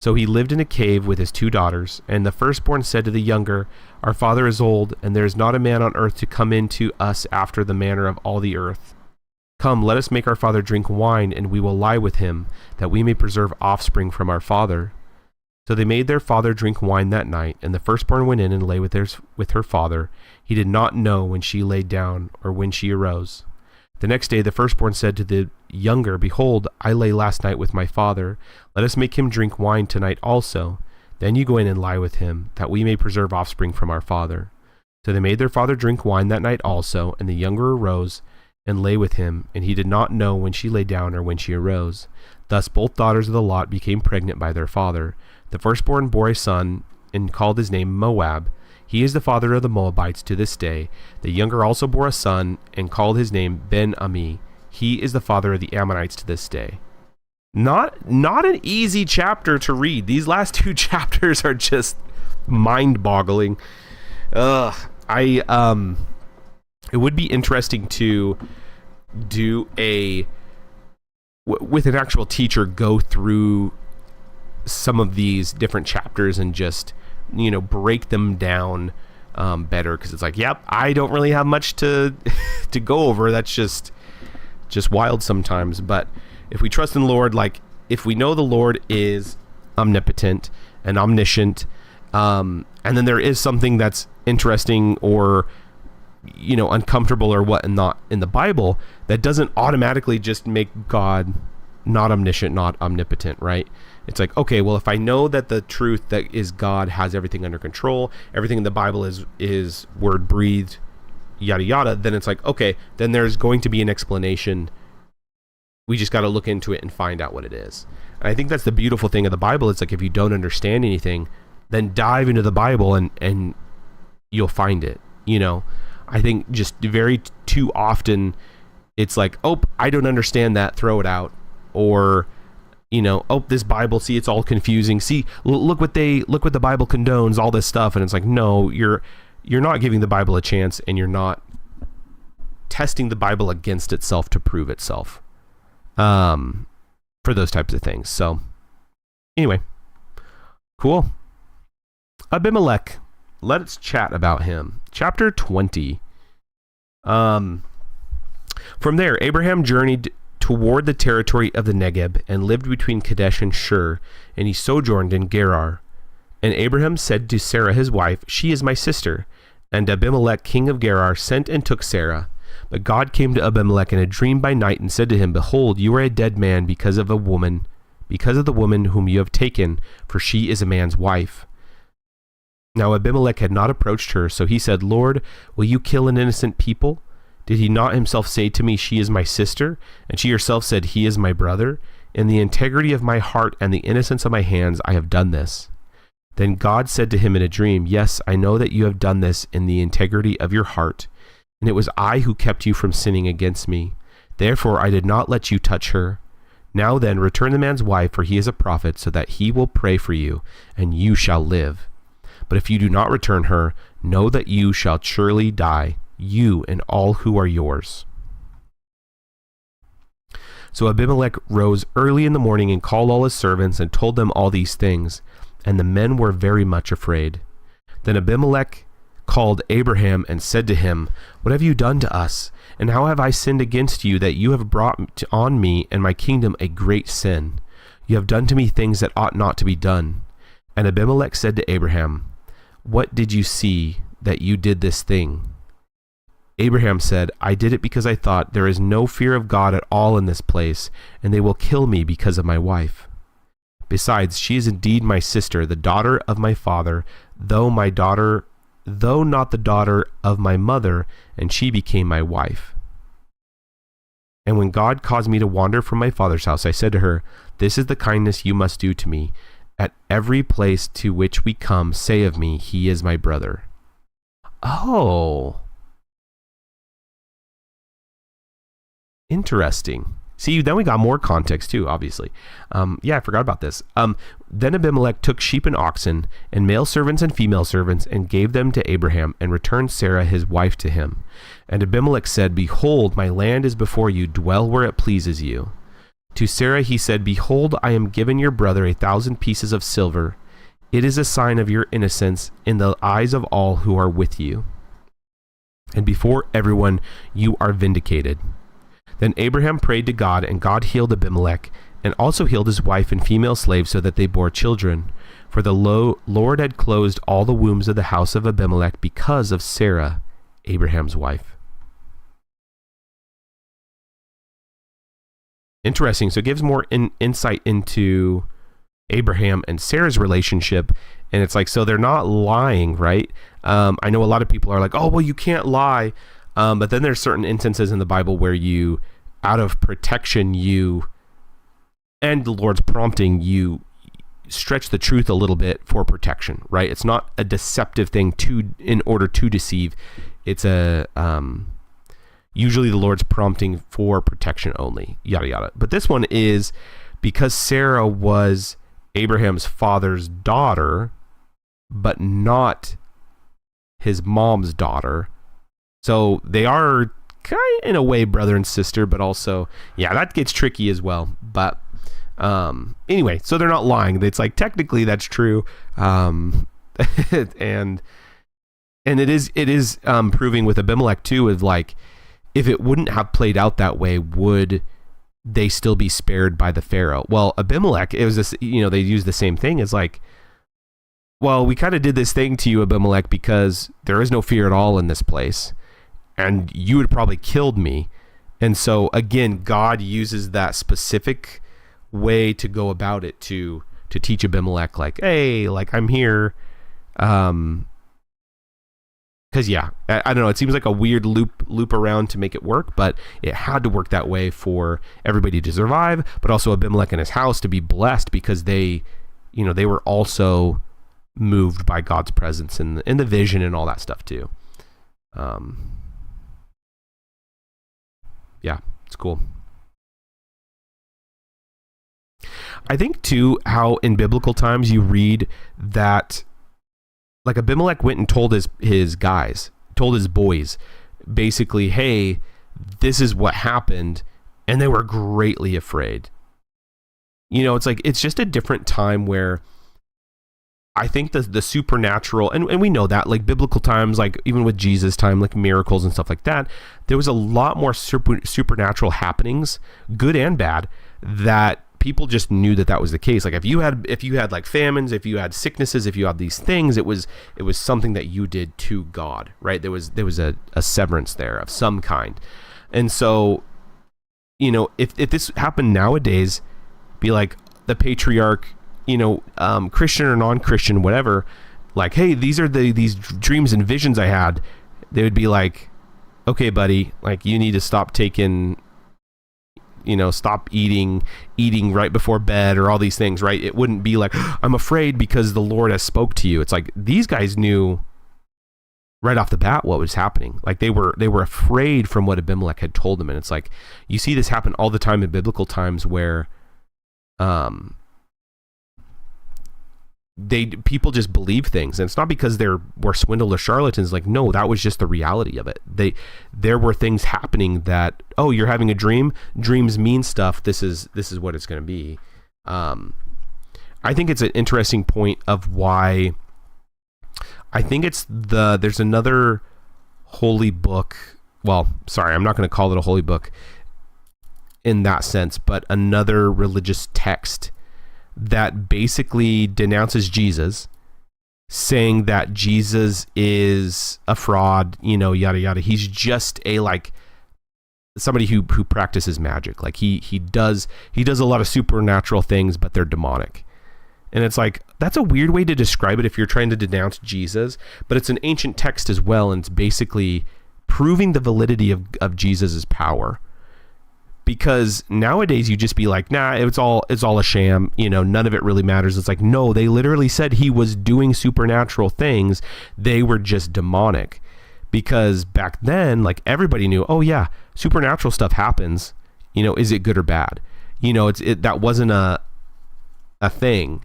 So he lived in a cave with his 2 daughters, and the firstborn said to the younger, "Our father is old, and there is not a man on earth to come in to us after the manner of all the earth. Come, let us make our father drink wine, and we will lie with him, that we may preserve offspring from our father." So they made their father drink wine that night, and the firstborn went in and lay with her father. He did not know when she lay down or when she arose. The next day the firstborn said to the younger, Behold, I lay last night with my father. Let us make him drink wine tonight also. Then you go in and lie with him, that we may preserve offspring from our father. So they made their father drink wine that night also, and the younger arose and lay with him, and he did not know when she lay down or when she arose. Thus both daughters of the lot became pregnant by their father. The firstborn bore a son, and called his name Moab. He is the father of the Moabites to this day. The younger also bore a son, and called his name Ben-Ami. He is the father of the Ammonites to this day. Not an easy chapter to read. These last two chapters are just mind-boggling. It would be interesting to do with an actual teacher, go through some of these different chapters and just, break them down better, because it's like, yep, I don't really have much to go over. That's just wild sometimes. But if we trust in the Lord, like if we know the Lord is omnipotent and omniscient, and then there is something that's interesting or uncomfortable or what not in the Bible, that doesn't automatically just make God not omniscient, not omnipotent, right? It's like, okay, well, if I know that the truth that is God has everything under control, everything in the Bible is word breathed, yada yada, then it's like, okay, then there's going to be an explanation. We just got to look into it and find out what it is. And I think that's the beautiful thing of the Bible. It's like, if you don't understand anything, then dive into the Bible and you'll find it. I think just very too often it's like, oh, I don't understand that, throw it out. Or, oh, this Bible, see, it's all confusing. See, look what the Bible condones, all this stuff. And it's like, no, you're not giving the Bible a chance, and you're not testing the Bible against itself to prove itself, for those types of things. So anyway, cool. Abimelech. Let's chat about him. Chapter 20. From there, Abraham journeyed toward the territory of the Negeb and lived between Kadesh and Shur, and he sojourned in Gerar. And Abraham said to Sarah his wife, She is my sister. And Abimelech king of Gerar sent and took Sarah. But God came to Abimelech in a dream by night and said to him, Behold, you are a dead man because of the woman whom you have taken, for she is a man's wife. Now Abimelech had not approached her, so he said, Lord, will you kill an innocent people? Did he not himself say to me, She is my sister? And she herself said, He is my brother. In the integrity of my heart and the innocence of my hands, I have done this. Then God said to him in a dream, Yes, I know that you have done this in the integrity of your heart, and it was I who kept you from sinning against me. Therefore I did not let you touch her. Now then, return the man's wife, for he is a prophet, so that he will pray for you, and you shall live. But if you do not return her, know that you shall surely die, you and all who are yours. So Abimelech rose early in the morning and called all his servants and told them all these things, and the men were very much afraid. Then Abimelech called Abraham and said to him, What have you done to us? And how have I sinned against you, that you have brought on me and my kingdom a great sin? You have done to me things that ought not to be done. And Abimelech said to Abraham, What did you see that you did this thing? Abraham said, I did it because I thought, there is no fear of God at all in this place, and they will kill me because of my wife. Besides, she is indeed my sister, the daughter of my father, though not the daughter of my mother, and she became my wife. And when God caused me to wander from my father's house, I said to her, This is the kindness you must do to me. At every place to which we come, say of me, He is my brother. Oh. Interesting. See, then we got more context too, obviously. I forgot about this. Then Abimelech took sheep and oxen, and male servants and female servants, and gave them to Abraham, and returned Sarah his wife to him. And Abimelech said, Behold, my land is before you, dwell where it pleases you. To Sarah he said, Behold, I am given your brother 1,000 pieces of silver. It is a sign of your innocence in the eyes of all who are with you. And before everyone you are vindicated. Then Abraham prayed to God, and God healed Abimelech, and also healed his wife and female slaves, so that they bore children. for the Lord had closed all the wombs of the house of Abimelech because of Sarah, Abraham's wife. Interesting. So it gives more insight into Abraham and Sarah's relationship. And it's like, so they're not lying, right? I know a lot of people are like, oh, well, you can't lie. But then there's certain instances in the Bible where you, out of protection, and the Lord's prompting, you stretch the truth a little bit for protection, right? It's not a deceptive thing in order to deceive. It's usually the Lord's prompting for protection only, yada, yada. But this one is because Sarah was Abraham's father's daughter, but not his mom's daughter. So they are kind of, in a way, brother and sister, but also, yeah, that gets tricky as well. But anyway, so they're not lying. It's like, technically that's true. And it is proving with Abimelech too, of like, if it wouldn't have played out that way, would they still be spared by the Pharaoh? Well, Abimelech, it was this, they use the same thing as like, well, we kind of did this thing to you, Abimelech, because there is no fear at all in this place, and you would probably killed me. And so again, God uses that specific way to go about it to teach Abimelech, like, hey, like, I'm here. Because yeah, I don't know, it seems like a weird loop around to make it work, but it had to work that way for everybody to survive, but also Abimelech and his house to be blessed, because they were also moved by God's presence in the vision and all that stuff too. Yeah, it's cool. I think too, how in biblical times you read that, like, Abimelech went and told his guys, told his boys, basically, hey, this is what happened, and they were greatly afraid. It's like, it's just a different time where I think the supernatural, and we know that, like, biblical times, like even with Jesus' time, like miracles and stuff like that, there was a lot more supernatural happenings, good and bad, that people just knew that was the case. Like, if you had like famines, if you had sicknesses, if you had these things, it was something that you did to God, right? There was a severance there of some kind. And so, if this happened nowadays, be like the patriarch, Christian or non-Christian, whatever, like, hey, these are these dreams and visions I had, they would be like, okay, buddy, like, you need to stop taking, stop eating right before bed, or all these things, right? It wouldn't be like, I'm afraid because the Lord has spoke to you. It's like, these guys knew right off the bat what was happening. Like, they were afraid from what Abimelech had told them. And it's like, you see this happen all the time in biblical times where, people just believe things, and it's not because were swindled or charlatans. Like, no, that was just the reality of it. There were things happening that, oh, you're having a dream. Dreams mean stuff. This is what it's going to be. I think it's an interesting point of why. I think there's another holy book. Well, sorry, I'm not going to call it a holy book in that sense, but another religious text that basically denounces Jesus, saying that Jesus is a fraud, yada yada. He's just somebody who practices magic. Like, he does a lot of supernatural things, but they're demonic. And it's like, that's a weird way to describe it if you're trying to denounce Jesus, but it's an ancient text as well, and it's basically proving the validity of Jesus's power. Because nowadays you just be like, nah, it's all a sham, none of it really matters. It's like, no, they literally said he was doing supernatural things. They were just demonic. Because back then, like, everybody knew, oh yeah, supernatural stuff happens. Is it good or bad? That wasn't a thing.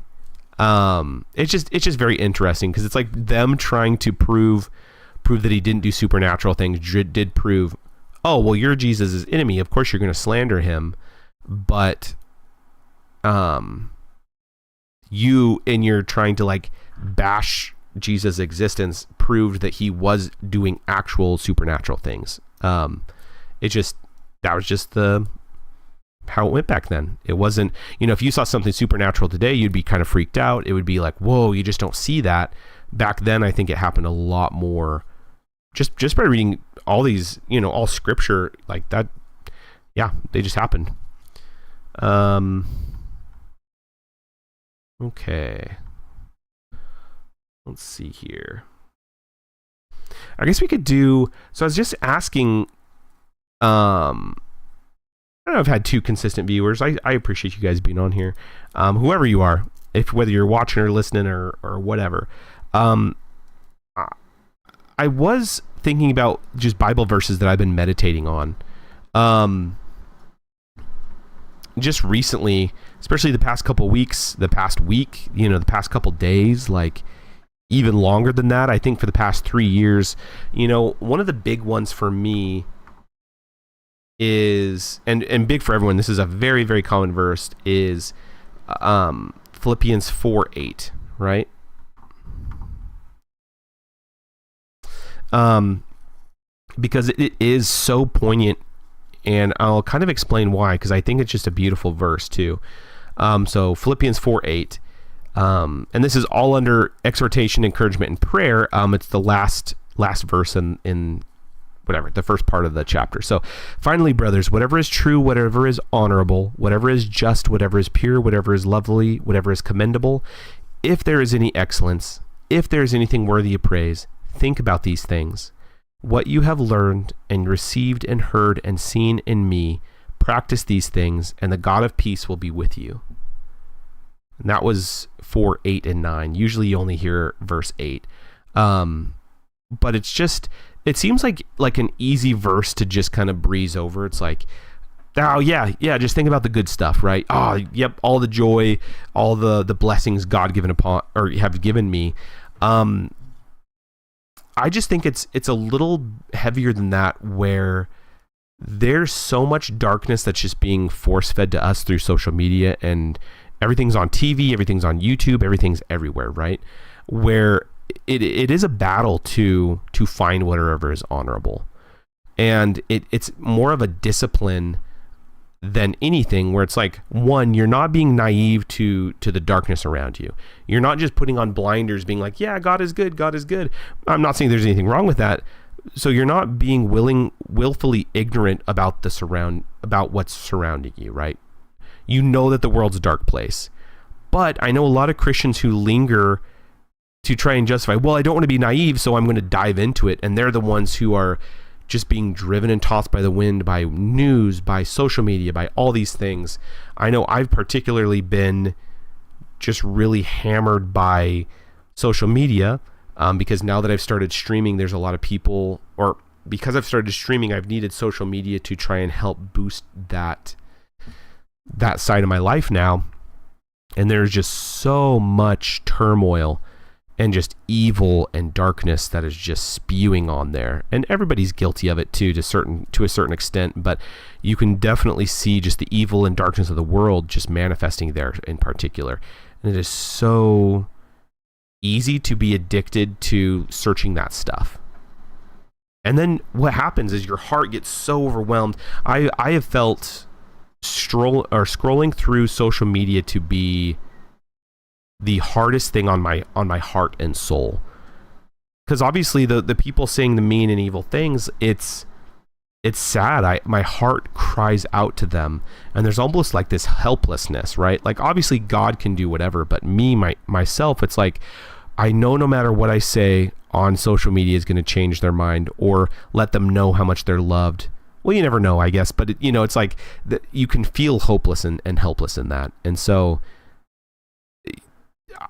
It's just very interesting, because it's like them trying to prove that he didn't do supernatural things did prove, oh, well, you're Jesus' enemy. Of course you're going to slander him. But you're trying to, like, bash Jesus' existence, proved that he was doing actual supernatural things. That was just the how it went back then. It wasn't, if you saw something supernatural today, you'd be kind of freaked out. It would be like, whoa, you just don't see that. Back then, I think it happened a lot more just by reading all these, all scripture like that. Yeah, they just happened. Okay. Let's see here. I guess we could do, so I was just asking, I don't know, I've had 2 consistent viewers. I appreciate you guys being on here. Whoever you are, whether you're watching or listening or whatever. I was thinking about just Bible verses that I've been meditating on. Just recently, especially the past couple weeks, the past week, the past couple days, like even longer than that. I think for the past 3 years, one of the big ones for me is, and big for everyone, this is a very, very common verse, is Philippians 4:8, right? Because it is so poignant, and I'll kind of explain why, because I think it's just a beautiful verse too. So Philippians 4:8, and this is all under exhortation, encouragement, and prayer. It's the last verse in whatever, the first part of the chapter. So finally, brothers, whatever is true, whatever is honorable, whatever is just, whatever is pure, whatever is lovely, whatever is commendable, if there is any excellence, if there is anything worthy of praise, think about these things. What you have learned and received and heard and seen in me, practice these things, and the God of peace will be with you. And that was 4:8 and 9. Usually you only hear verse 8. But it's just, it seems like an easy verse to just kind of breeze over. It's like, oh yeah, just think about the good stuff, right? Oh, yep, all the joy, all the blessings God given upon, or have given me. I just think it's a little heavier than that, where there's so much darkness that's just being force-fed to us through social media, and everything's on TV, everything's on YouTube, everything's everywhere, right? Where it is a battle to find whatever is honorable. And it's more of a discipline than anything, where it's like, one, you're not being naive to the darkness around you. You're not just putting on blinders being like, yeah, God is good, God is good. I'm not saying there's anything wrong with that. So you're not being willfully ignorant about about what's surrounding you, right? You know that the world's a dark place. But I know a lot of Christians who linger to try and justify, well, I don't want to be naive, so I'm going to dive into it. And they're the ones who are just being driven and tossed by the wind, by news, by social media, by all these things. I know I've particularly been just really hammered by social media, because now that I've started streaming, there's a lot of people, or because I've started streaming, I've needed social media to try and help boost that side of my life now. And there's just so much turmoil and just evil and darkness that is just spewing on there. And everybody's guilty of it too, to a certain extent, but you can definitely see just the evil and darkness of the world just manifesting there in particular. And it is so easy to be addicted to searching that stuff. And then what happens is your heart gets so overwhelmed. I have felt scrolling through social media to be the hardest thing on my heart and soul, because obviously the people saying the mean and evil things, it's sad. My heart cries out to them, and there's almost like this helplessness, right? Like obviously God can do whatever, but myself, it's like, I know no matter what I say on social media is going to change their mind or let them know how much they're loved. Well, you never know, I guess, but it's like you can feel hopeless and helpless in that. And so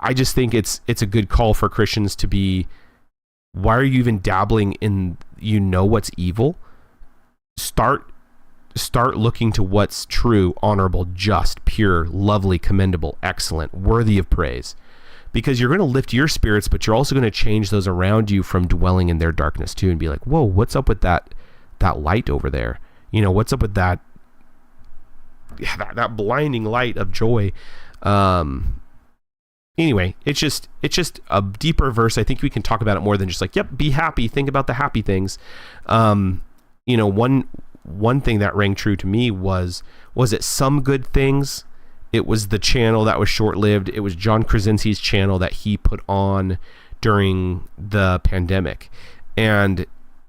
I just think it's a good call for Christians to be, why are you even dabbling in, what's evil? Start looking to what's true, honorable, just, pure, lovely, commendable, excellent, worthy of praise. Because you're going to lift your spirits, but you're also going to change those around you from dwelling in their darkness too, and be like, whoa, what's up with that light over there? What's up with that blinding light of joy? Anyway, it's just a deeper verse. I think we can talk about it more than just like, yep, be happy, think about the happy things. One one thing that rang true to me was it Some Good Things? It was the channel that was short-lived. It was John Krasinski's channel that he put on during the pandemic. And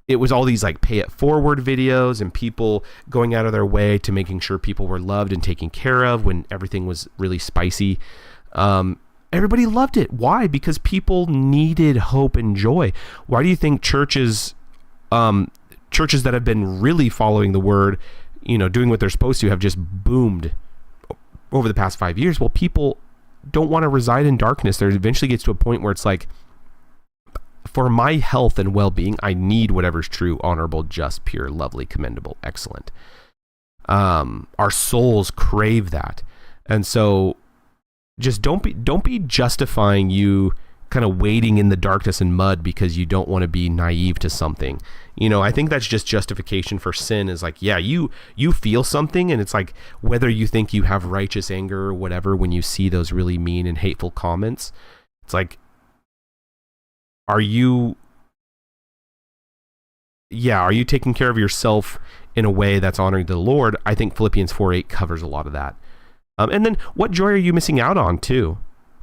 it was all these like pay it forward videos and people going out of their way to making sure people were loved and taken care of when everything was really spicy. Everybody loved it. Why? Because people needed hope and joy. Why do you think churches that have been really following the word, doing what they're supposed to, have just boomed over the past 5 years? Well, people don't want to reside in darkness. There eventually gets to a point where it's like, for my health and well-being, I need whatever's true, honorable, just, pure, lovely, commendable, excellent. Our souls crave that. And so just don't be justifying you kind of wading in the darkness and mud because you don't want to be naive to something. I think that's just justification for sin, is like, yeah, you feel something, and it's like, whether you think you have righteous anger or whatever, when you see those really mean and hateful comments, it's like, are you taking care of yourself in a way that's honoring to the Lord? I think Philippians 4:8 covers a lot of that. And then what joy are you missing out on too?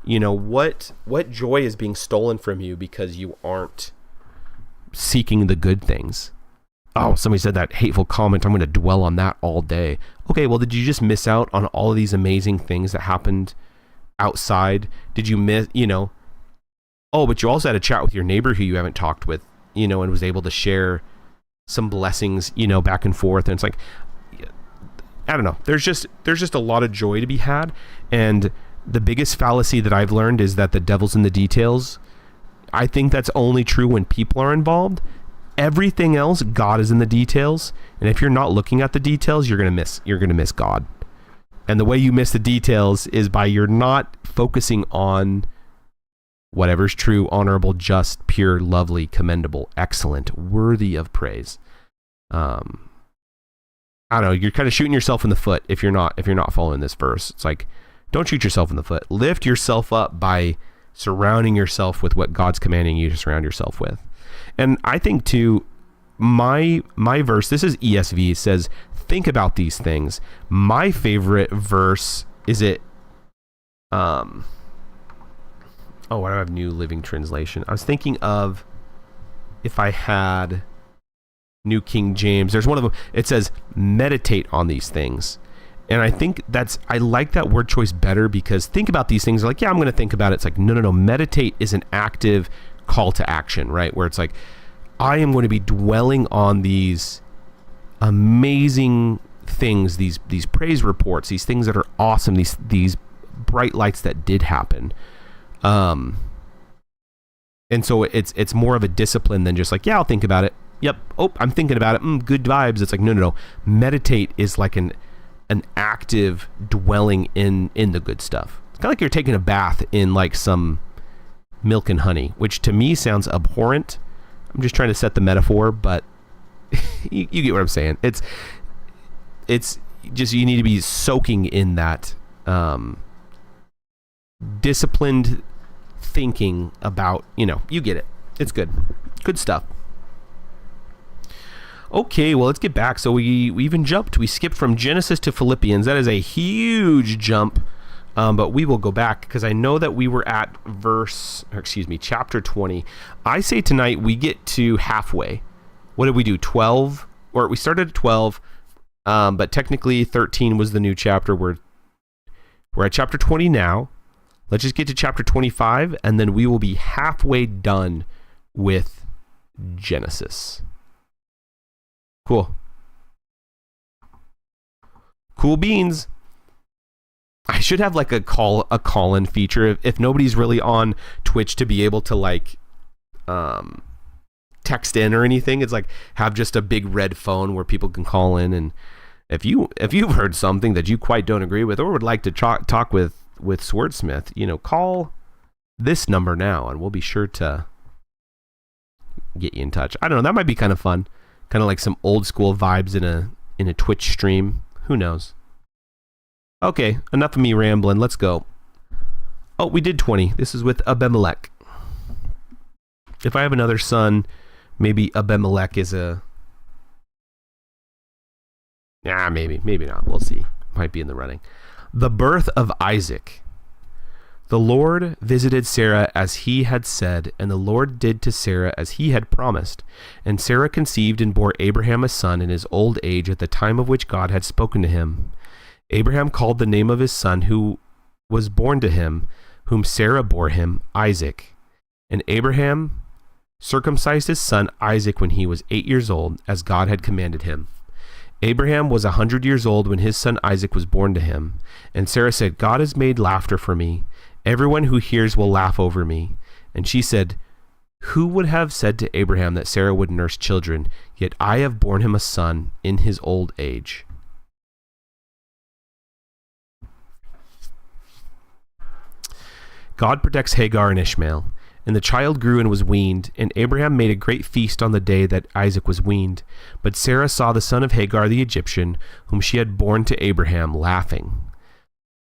What joy is being stolen from you because you aren't seeking the good things? Oh, somebody said that hateful comment. I'm going to dwell on that all day. Okay, well, did you just miss out on all of these amazing things that happened outside? Did you miss, Oh, but you also had a chat with your neighbor who you haven't talked with, and was able to share some blessings, back and forth. And it's like, I don't know. There's just a lot of joy to be had. And the biggest fallacy that I've learned is that the devil's in the details. I think that's only true when people are involved. Everything else, God is in the details. And if you're not looking at the details, you're going to miss God. And the way you miss the details is by you're not focusing on whatever's true, honorable, just, pure, lovely, commendable, excellent, worthy of praise. I don't know. You're kind of shooting yourself in the foot if you're not following this verse. It's like, don't shoot yourself in the foot. Lift yourself up by surrounding yourself with what God's commanding you to surround yourself with. And I think too, my verse, this is ESV, says, think about these things. My favorite verse is it. Oh, I don't have New Living Translation. I was thinking of, if I had New King James, there's one of them. It says, meditate on these things. And I think I like that word choice better, because think about these things. Like, yeah, I'm going to think about it. It's like, no. Meditate is an active call to action, right? Where it's like, I am going to be dwelling on these amazing things, these praise reports, these things that are awesome, these bright lights that did happen. And so it's more of a discipline than just like, yeah, I'll think about it. Yep. Oh, I'm thinking about it. Good vibes. It's like, no. Meditate is like an active dwelling in the good stuff. It's kind of like you're taking a bath in like some milk and honey, which to me sounds abhorrent. I'm just trying to set the metaphor, but you get what I'm saying. It's just, you need to be soaking in that, disciplined thinking about, you get it. It's good stuff. Okay, well, let's get back. So we even jumped. We skipped from Genesis to Philippians. That is a huge jump, but we will go back because I know that we were at chapter 20. I say tonight we get to halfway. What did we do? 12? Or we started at 12, but technically 13 was the new chapter. We're at chapter 20 now. Let's just get to chapter 25, and then we will be halfway done with Genesis. Cool beans. I should have like a call-in feature if nobody's really on Twitch to be able to like text in or anything. It's like have just a big red phone where people can call in, and if you've heard something that you quite don't agree with or would like to talk with Swerdsmith, call this number now and we'll be sure to get you in touch. I don't know, that might be kind of fun. Kind of like some old school vibes in a Twitch stream. Who knows? Okay, enough of me rambling. Let's go. Oh, we did 20. This is with Abimelech. If I have another son, maybe Abimelech is a Yeah, maybe not. We'll see. Might be in the running. The birth of Isaac. The Lord visited Sarah as he had said, and the Lord did to Sarah as he had promised. And Sarah conceived and bore Abraham a son in his old age at the time of which God had spoken to him. Abraham called the name of his son who was born to him, whom Sarah bore him, Isaac. And Abraham circumcised his son Isaac when he was 8 years old, as God had commanded him. Abraham was 100 years old when his son Isaac was born to him. And Sarah said, God has made laughter for me. Everyone who hears will laugh over me. And she said, who would have said to Abraham that Sarah would nurse children? Yet I have borne him a son in his old age. God protects Hagar and Ishmael. And the child grew and was weaned, and Abraham made a great feast on the day that Isaac was weaned. But Sarah saw the son of Hagar the Egyptian, whom she had borne to Abraham, laughing.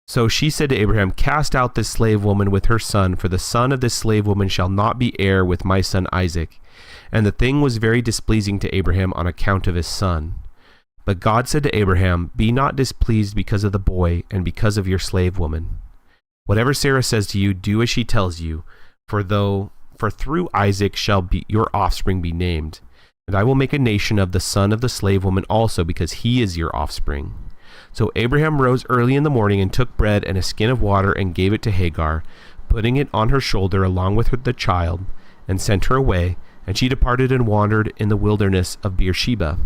So she said to Abraham, cast out this slave woman with her son, for the son of this slave woman shall not be heir with my son Isaac. And the thing was very displeasing to Abraham on account of his son. But God said to Abraham, be not displeased because of the boy and because of your slave woman. Whatever Sarah says to you, do as she tells you, for through Isaac shall be your offspring be named. And I will make a nation of the son of the slave woman also, because he is your offspring. So Abraham rose early in the morning and took bread and a skin of water and gave it to Hagar, putting it on her shoulder along with the child, and sent her away, and she departed and wandered in the wilderness of Beersheba.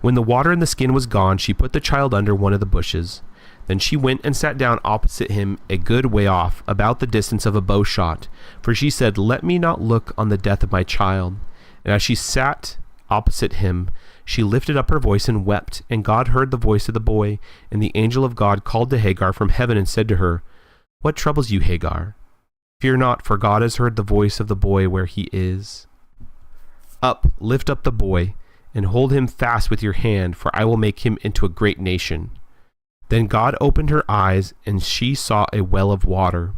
When the water in the skin was gone, she put the child under one of the bushes. Then she went and sat down opposite him a good way off, about the distance of a bow shot, for she said, let me not look on the death of my child. And as she sat opposite him, she lifted up her voice and wept, and God heard the voice of the boy, and the angel of God called to Hagar from heaven and said to her, what troubles you, Hagar? Fear not, for God has heard the voice of the boy where he is. Up, lift up the boy, and hold him fast with your hand, for I will make him into a great nation. Then God opened her eyes, and she saw a well of water.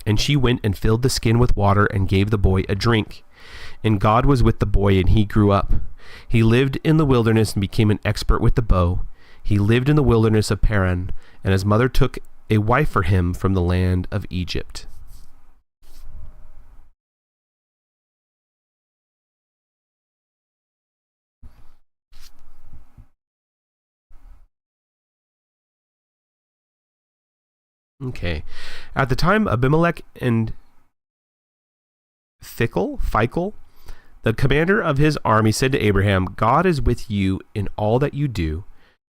And she went and filled the skin with water and gave the boy a drink. And God was with the boy, and he grew up. He lived in the wilderness and became an expert with the bow. He lived in the wilderness of Paran, and his mother took a wife for him from the land of Egypt. Okay. At the time, Abimelech and Phicol, the commander of his army, said to Abraham, God is with you in all that you do.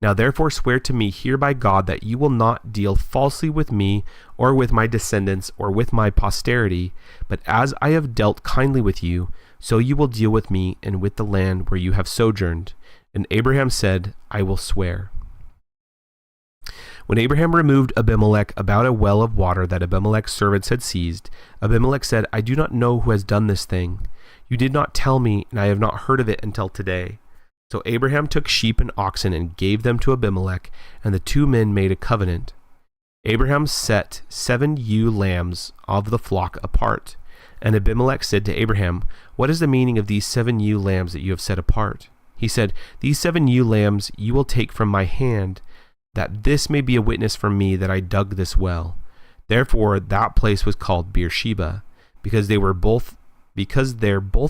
Now therefore swear to me here by God that you will not deal falsely with me or with my descendants or with my posterity, but as I have dealt kindly with you, so you will deal with me and with the land where you have sojourned. And Abraham said, I will swear. When Abraham removed Abimelech about a well of water that Abimelech's servants had seized, Abimelech said, I do not know who has done this thing. You did not tell me, and I have not heard of it until today. So Abraham took sheep and oxen and gave them to Abimelech, and the two men made a covenant. Abraham set 7 ewe lambs of the flock apart. And Abimelech said to Abraham, what is the meaning of these 7 ewe lambs that you have set apart? He said, these 7 ewe lambs you will take from my hand, that this may be a witness from me that I dug this well. Therefore that place was called Beersheba, because both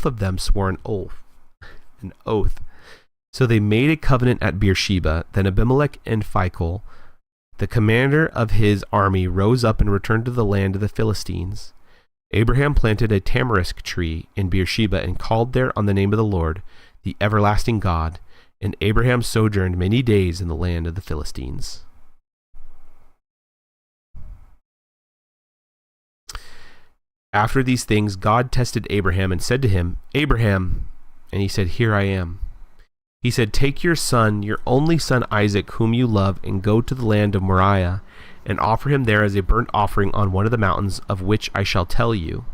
of them swore an oath. So they made a covenant at Beersheba. Then Abimelech and Phicol, the commander of his army, rose up and returned to the land of the Philistines. Abraham planted a tamarisk tree in Beersheba and called there on the name of the Lord, the everlasting God. And Abraham sojourned many days in the land of the Philistines. After these things, God tested Abraham and said to him, Abraham, and he said, Here I am. He said, Take your son, your only son Isaac, whom you love, and go to the land of Moriah, and offer him there as a burnt offering on one of the mountains of which I shall tell you.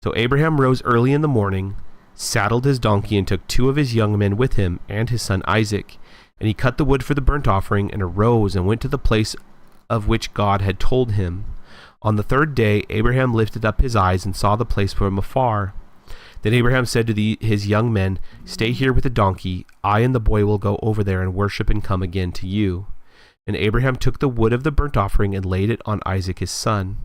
So Abraham rose early in the morning, saddled his donkey, and took 2 of his young men with him, and his son Isaac. And he cut the wood for the burnt offering, and arose and went to the place of which God had told him. On the 3rd day Abraham lifted up his eyes and saw the place from afar. Then Abraham said to his young men, "Stay here with the donkey. I and the boy will go over there and worship and come again to you." And Abraham took the wood of the burnt offering and laid it on Isaac his son.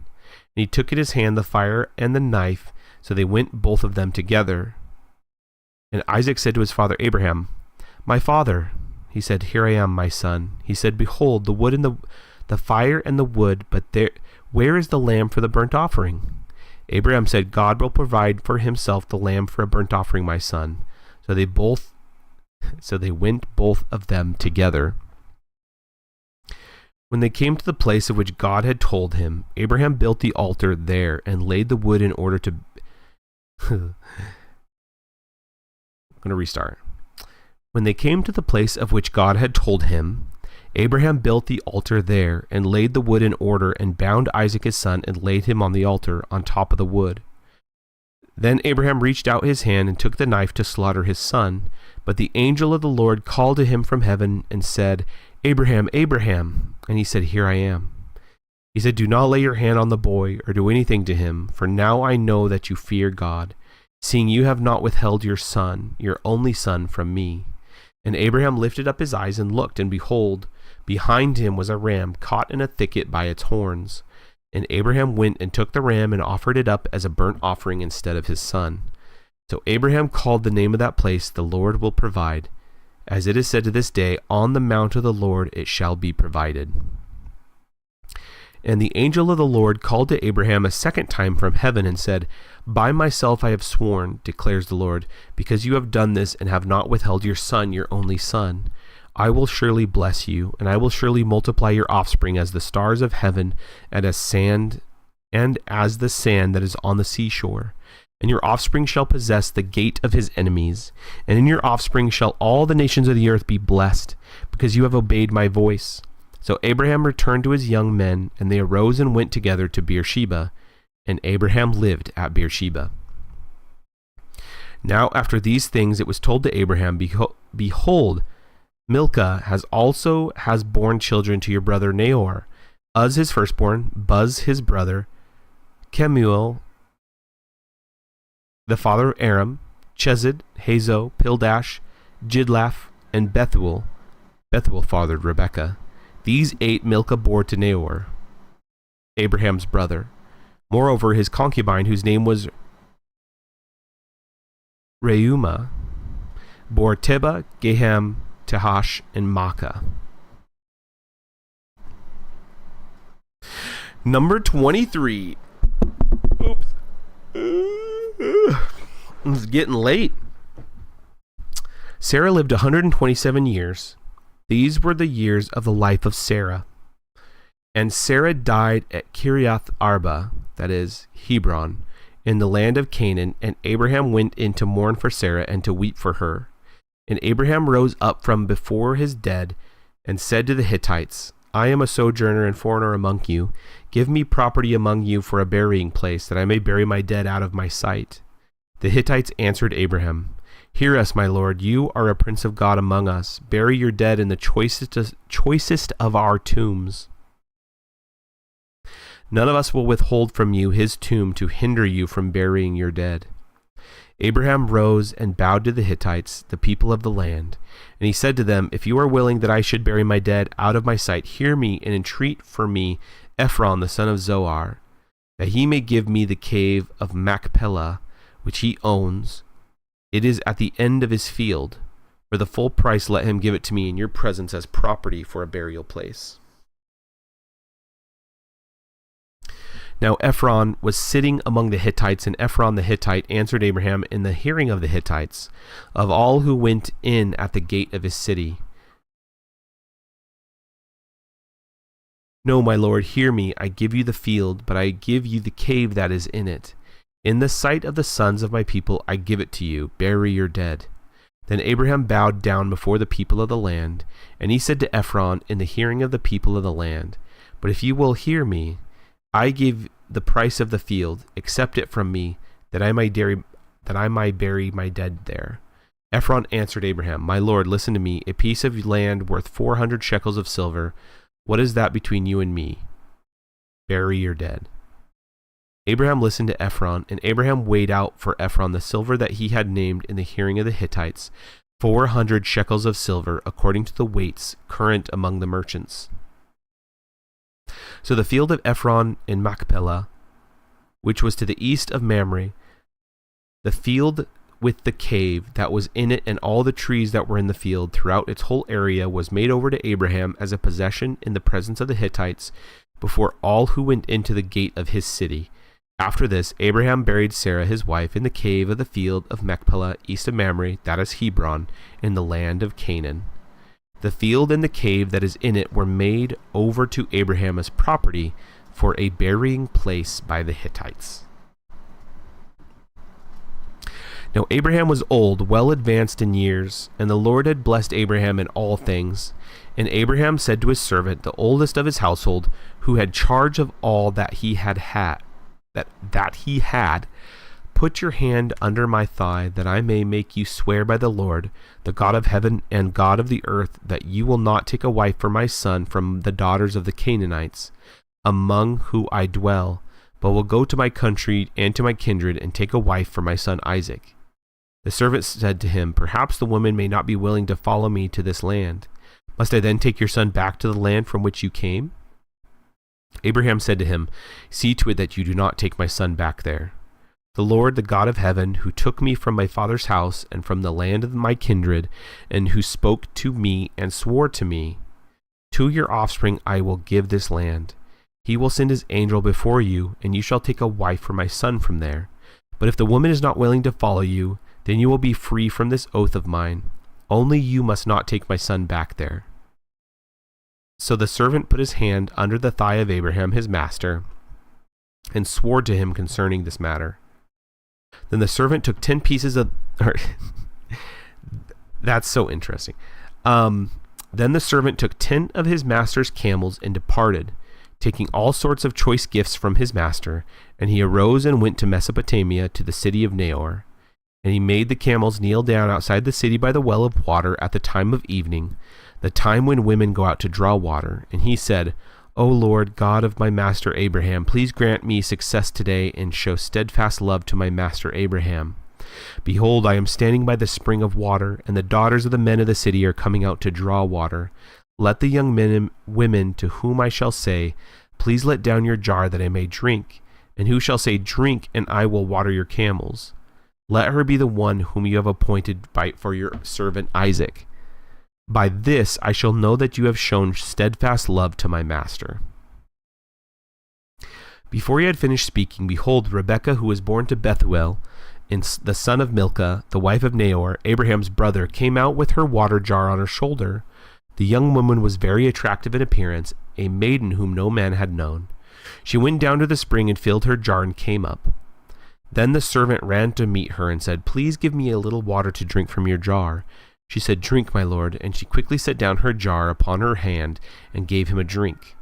And he took in his hand the fire and the knife, so they went both of them together. And Isaac said to his father Abraham, "My father." He said, "Here I am, my son." He said, "Behold, the wood and the fire and the wood, but where is the lamb for the burnt offering?" Abraham said, "God will provide for himself the lamb for a burnt offering, my son." So they went both of them together. When they came to the place of which God had told him, Abraham built the altar there and laid the wood in order to... I'm going to restart. When they came to the place of which God had told him, Abraham built the altar there and laid the wood in order and bound Isaac his son and laid him on the altar on top of the wood. Then Abraham reached out his hand and took the knife to slaughter his son. But the angel of the Lord called to him from heaven and said, "Abraham, Abraham." And he said, "Here I am." He said, "Do not lay your hand on the boy or do anything to him, for now I know that you fear God, seeing you have not withheld your son, your only son, from me." And Abraham lifted up his eyes and looked, and behold, behind him was a ram caught in a thicket by its horns. And Abraham went and took the ram and offered it up as a burnt offering instead of his son. So Abraham called the name of that place, "The Lord will provide." As it is said to this day, "On the mount of the Lord it shall be provided." And the angel of the Lord called to Abraham a second time from heaven and said, "By myself I have sworn, declares the Lord, because you have done this and have not withheld your son, your only son. I will surely bless you, and I will surely multiply your offspring as the stars of heaven and as the sand that is on the seashore. And your offspring shall possess the gate of his enemies. And in your offspring shall all the nations of the earth be blessed, because you have obeyed my voice." So Abraham returned to his young men, and they arose and went together to Beersheba, and Abraham lived at Beersheba. Now after these things it was told to Abraham, "Behold, Milcah has borne children to your brother Nahor, Uz his firstborn, Buz his brother, Kemuel the father of Aram, Chesed, Hazo, Pildash, Jidlaph, and Bethuel. Bethuel fathered Rebekah. These 8 Milcah bore to Nahor, Abraham's brother. Moreover, his concubine, whose name was Reumah, bore Teba, Gaham, Tahash, and Maacah. Number 23. Oops. It's getting late. Sarah lived 127 years. These were the years of the life of Sarah. And Sarah died at Kiriath Arba, that is, Hebron, in the land of Canaan, and Abraham went in to mourn for Sarah and to weep for her. And Abraham rose up from before his dead, and said to the Hittites, "I am a sojourner and foreigner among you. Give me property among you for a burying place, that I may bury my dead out of my sight." The Hittites answered Abraham, "Hear us, my lord, you are a prince of God among us. Bury your dead in the choicest of our tombs. None of us will withhold from you his tomb to hinder you from burying your dead." Abraham rose and bowed to the Hittites, the people of the land. And he said to them, "If you are willing that I should bury my dead out of my sight, hear me and entreat for me Ephron the son of Zohar, that he may give me the cave of Machpelah, which he owns. It is at the end of his field. For the full price let him give it to me in your presence as property for a burial place." Now Ephron was sitting among the Hittites, and Ephron the Hittite answered Abraham in the hearing of the Hittites, of all who went in at the gate of his city, "No, my lord, hear me. I give you the field, but I give you the cave that is in it. In the sight of the sons of my people I give it to you. Bury your dead." Then Abraham bowed down before the people of the land, and he said to Ephron in the hearing of the people of the land, "But if you will hear me, I give the price of the field. Accept it from me, that I might bury my dead there." Ephron answered Abraham, "My lord, listen to me. A piece of land worth 400 shekels of silver. What is that between you and me? Bury your dead." Abraham listened to Ephron, and Abraham weighed out for Ephron the silver that he had named in the hearing of the Hittites, 400 shekels of silver, according to the weights current among the merchants. So the field of Ephron in Machpelah, which was to the east of Mamre, the field with the cave that was in it and all the trees that were in the field throughout its whole area, was made over to Abraham as a possession in the presence of the Hittites before all who went into the gate of his city. After this, Abraham buried Sarah his wife in the cave of the field of Machpelah east of Mamre, that is Hebron, in the land of Canaan. The field and the cave that is in it were made over to Abraham as property for a burying place by the Hittites. Now Abraham was old, well advanced in years, and the Lord had blessed Abraham in all things. And Abraham said to his servant, the oldest of his household, who had charge of all that he had, put your hand under my thigh, that I may make you swear by the Lord, the God of heaven and God of the earth, that you will not take a wife for my son from the daughters of the Canaanites, among whom I dwell, but will go to my country and to my kindred, and take a wife for my son Isaac. The servant said to him, perhaps the woman may not be willing to follow me to this land. Must I then take your son back to the land from which you came? Abraham said to him, see to it that you do not take my son back there. The Lord, the God of heaven, who took me from my father's house and from the land of my kindred, and who spoke to me and swore to me, to your offspring I will give this land. He will send his angel before you, and you shall take a wife for my son from there. But if the woman is not willing to follow you, then you will be free from this oath of mine. Only you must not take my son back there. So the servant put his hand under the thigh of Abraham his master, and swore to him concerning this matter. Then the servant took 10 pieces of... That's so interesting. Then the servant took 10 of his master's camels and departed, taking all sorts of choice gifts from his master, and he arose and went to Mesopotamia, to the city of Nahor. And he made the camels kneel down outside the city by the well of water at the time of evening, the time when women go out to draw water. And he said, O Lord, God of my master Abraham, please grant me success today, and show steadfast love to my master Abraham. Behold, I am standing by the spring of water, and the daughters of the men of the city are coming out to draw water. Let the young men and women to whom I shall say, please let down your jar that I may drink, and who shall say, drink, and I will water your camels. Let her be the one whom you have appointed for your servant Isaac. By this I shall know that you have shown steadfast love to my master. Before he had finished speaking, behold, Rebekah, who was born to Bethuel, the son of Milcah, the wife of Nahor, Abraham's brother, came out with her water jar on her shoulder. The young woman was very attractive in appearance, a maiden whom no man had known. She went down to the spring and filled her jar and came up. Then the servant ran to meet her and said, please give me a little water to drink from your jar. She said, drink, my lord, and she quickly set down her jar upon her hand and gave him a drink.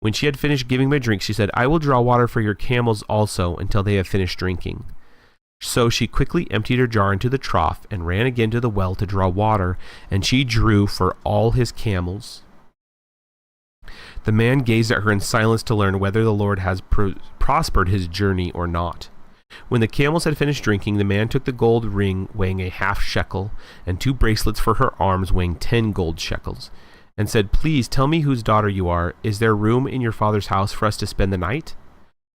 When she had finished giving him a drink, she said, I will draw water for your camels also until they have finished drinking. So she quickly emptied her jar into the trough and ran again to the well to draw water, and she drew for all his camels. The man gazed at her in silence to learn whether the Lord has prospered his journey or not. When the camels had finished drinking, the man took the gold ring weighing a half shekel, and 2 bracelets for her arms weighing 10 gold shekels, and said, please tell me whose daughter you are. Is there room in your father's house for us to spend the night?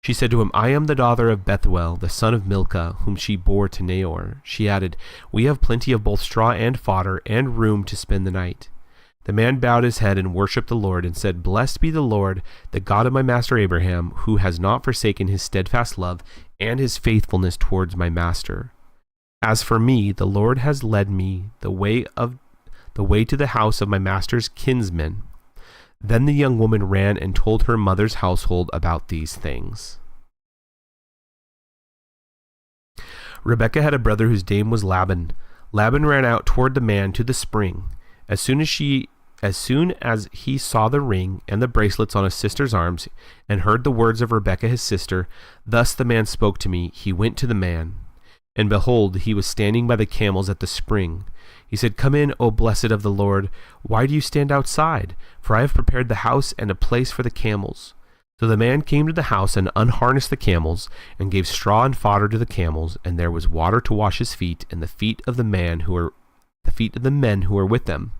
She said to him, I am the daughter of Bethuel, the son of Milcah, whom she bore to Nahor. She added, we have plenty of both straw and fodder, and room to spend the night. The man bowed his head and worshipped the Lord, and said, blessed be the Lord, the God of my master Abraham, who has not forsaken his steadfast love and his faithfulness towards my master. As for me, the Lord has led me the way to the house of my master's kinsman. Then the young woman ran and told her mother's household about these things. Rebekah had a brother whose name was Laban. Laban ran out toward the man to the spring. As soon as he saw the ring and the bracelets on his sister's arms, and heard the words of Rebekah his sister, thus the man spoke to me, he went to the man. And behold, he was standing by the camels at the spring. He said, come in, O blessed of the Lord. Why do you stand outside? For I have prepared the house and a place for the camels. So the man came to the house and unharnessed the camels, and gave straw and fodder to the camels, and there was water to wash his feet, and the feet of the men who were with them.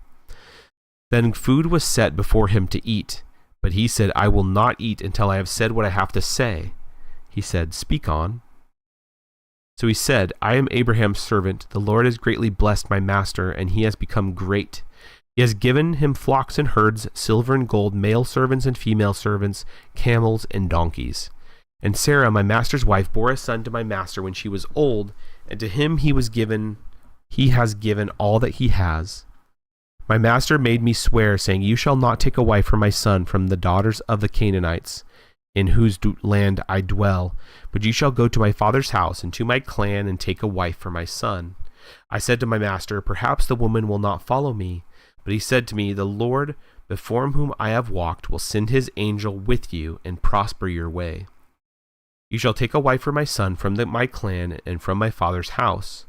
Then food was set before him to eat, but he said, I will not eat until I have said what I have to say. He said, Speak on. So he said, I am Abraham's servant. The Lord has greatly blessed my master, and he has become great. He has given him flocks and herds, silver and gold, male servants and female servants, camels and donkeys. And Sarah, my master's wife, bore a son to my master when she was old, and to him he has given all that he has. My master made me swear, saying, You shall not take a wife for my son from the daughters of the Canaanites, in whose land I dwell, but you shall go to my father's house and to my clan and take a wife for my son. I said to my master, Perhaps the woman will not follow me. But he said to me, The Lord, before whom I have walked, will send his angel with you and prosper your way. You shall take a wife for my son from my clan and from my father's house.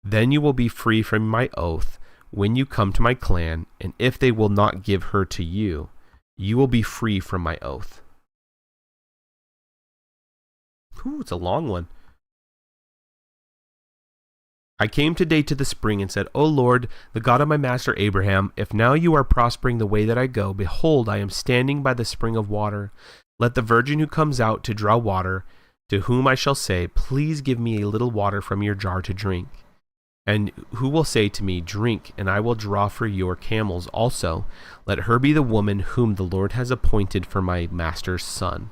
Then you will be free from my oath when you come to my clan, and if they will not give her to you, you will be free from my oath. It's a long one. I came today to the spring and said, O Lord, the God of my master Abraham, if now you are prospering the way that I go, behold, I am standing by the spring of water. Let the virgin who comes out to draw water, to whom I shall say, Please give me a little water from your jar to drink. And who will say to me, Drink, and I will draw for your camels also. Let her be the woman whom the Lord has appointed for my master's son.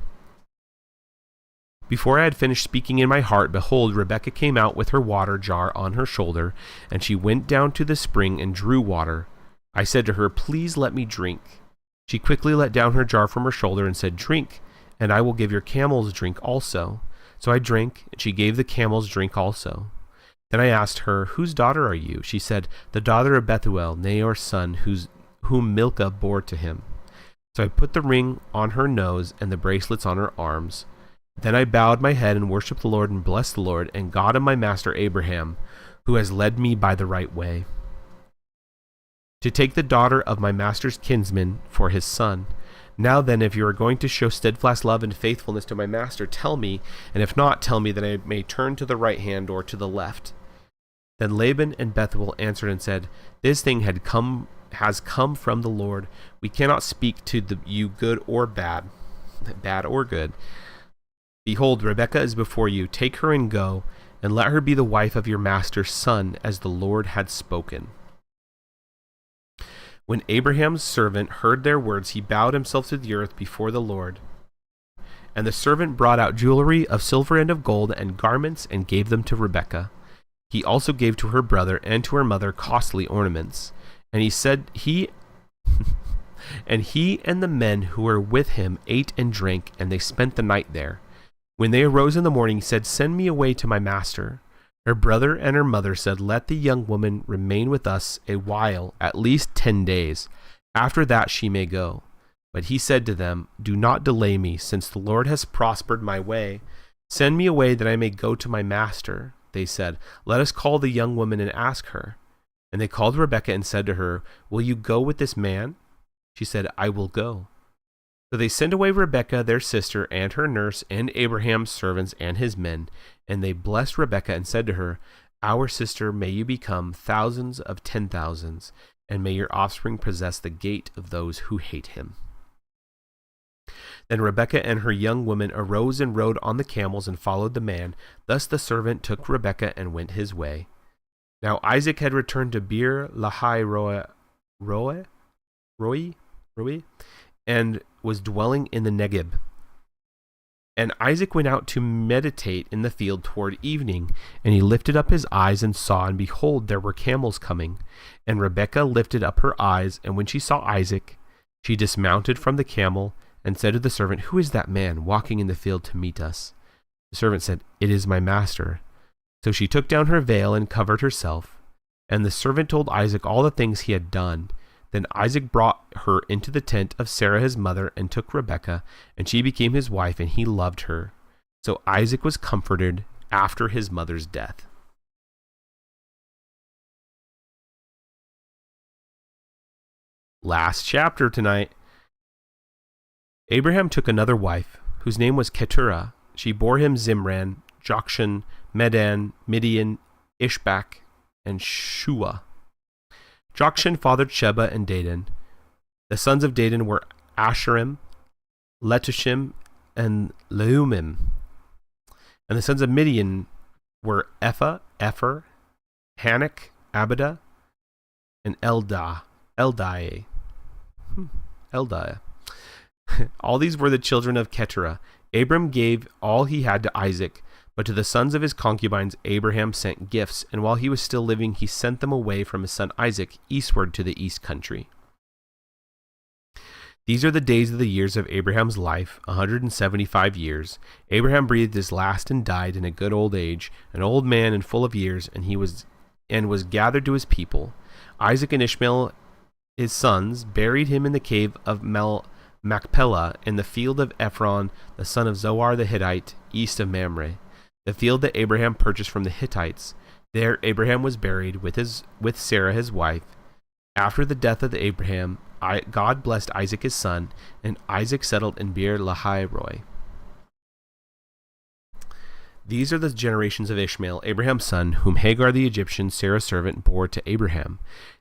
Before I had finished speaking in my heart, behold, Rebekah came out with her water jar on her shoulder, and she went down to the spring and drew water. I said to her, Please let me drink. She quickly let down her jar from her shoulder and said, Drink, and I will give your camels drink also. So I drank, and she gave the camels drink also. Then I asked her, Whose daughter are you? She said, The daughter of Bethuel, Naor's son, whom Milcah bore to him. So I put the ring on her nose and the bracelets on her arms. Then I bowed my head and worshipped the Lord and blessed the Lord and God of my master Abraham, who has led me by the right way, to take the daughter of my master's kinsman for his son. Now then, if you are going to show steadfast love and faithfulness to my master, tell me, and if not, tell me that I may turn to the right hand or to the left. Then Laban and Bethuel answered and said, This thing has come from the Lord. We cannot speak to you good or bad or good. Behold, Rebekah is before you. Take her and go, and let her be the wife of your master's son, as the Lord had spoken. When Abraham's servant heard their words, he bowed himself to the earth before the Lord. And the servant brought out jewelry of silver and of gold and garments and gave them to Rebekah. He also gave to her brother and to her mother costly ornaments. And he said, and he and the men who were with him ate and drank, and they spent the night there. When they arose in the morning, he said, Send me away to my master. Her brother and her mother said, Let the young woman remain with us a while, at least 10 days. After that she may go. But he said to them, Do not delay me, since the Lord has prospered my way. Send me away that I may go to my master. They said, Let us call the young woman and ask her. And they called Rebekah and said to her, Will you go with this man? She said, I will go. So they sent away Rebekah, their sister, and her nurse, and Abraham's servants and his men. And they blessed Rebekah and said to her, Our sister, may you become thousands of 10,000s, and may your offspring possess the gate of those who hate him. Then Rebekah and her young women arose and rode on the camels and followed the man. Thus the servant took Rebekah and went his way. Now Isaac had returned to Beer Lahai Roi, and was dwelling in the Negeb. And Isaac went out to meditate in the field toward evening, and he lifted up his eyes and saw, and behold, there were camels coming. And Rebekah lifted up her eyes, and when she saw Isaac, she dismounted from the camel, and said to the servant, Who is that man walking in the field to meet us? The servant said, It is my master. So she took down her veil and covered herself. And the servant told Isaac all the things he had done. Then Isaac brought her into the tent of Sarah his mother, and took Rebekah, and she became his wife, and he loved her. So Isaac was comforted after his mother's death. Last chapter tonight. Abraham took another wife, whose name was Keturah. She bore him Zimran, Jokshan, Medan, Midian, Ishbak, and Shua. Jokshan fathered Sheba and Dedan. The sons of Dedan were Asherim, Letushim, and Leumim. And the sons of Midian were Ephah, Epher, Hanak, Abida, and Eldiah. All these were the children of Keturah. Abram gave all he had to Isaac, but to the sons of his concubines Abraham sent gifts, and while he was still living he sent them away from his son Isaac eastward to the east country. These are the days of the years of Abraham's life, 175 years. Abraham breathed his last and died in a good old age, an old man and full of years, and was gathered to his people. Isaac and Ishmael, his sons, buried him in the cave of Machpelah in the field of Ephron, the son of Zohar the Hittite, east of Mamre, the field that Abraham purchased from the Hittites. There Abraham was buried with Sarah his wife. After the death of Abraham, God blessed Isaac his son, and Isaac settled in Beer Lahai-roi. These are the generations of Ishmael, Abraham's son, whom Hagar the Egyptian, Sarah's servant, bore to Abraham.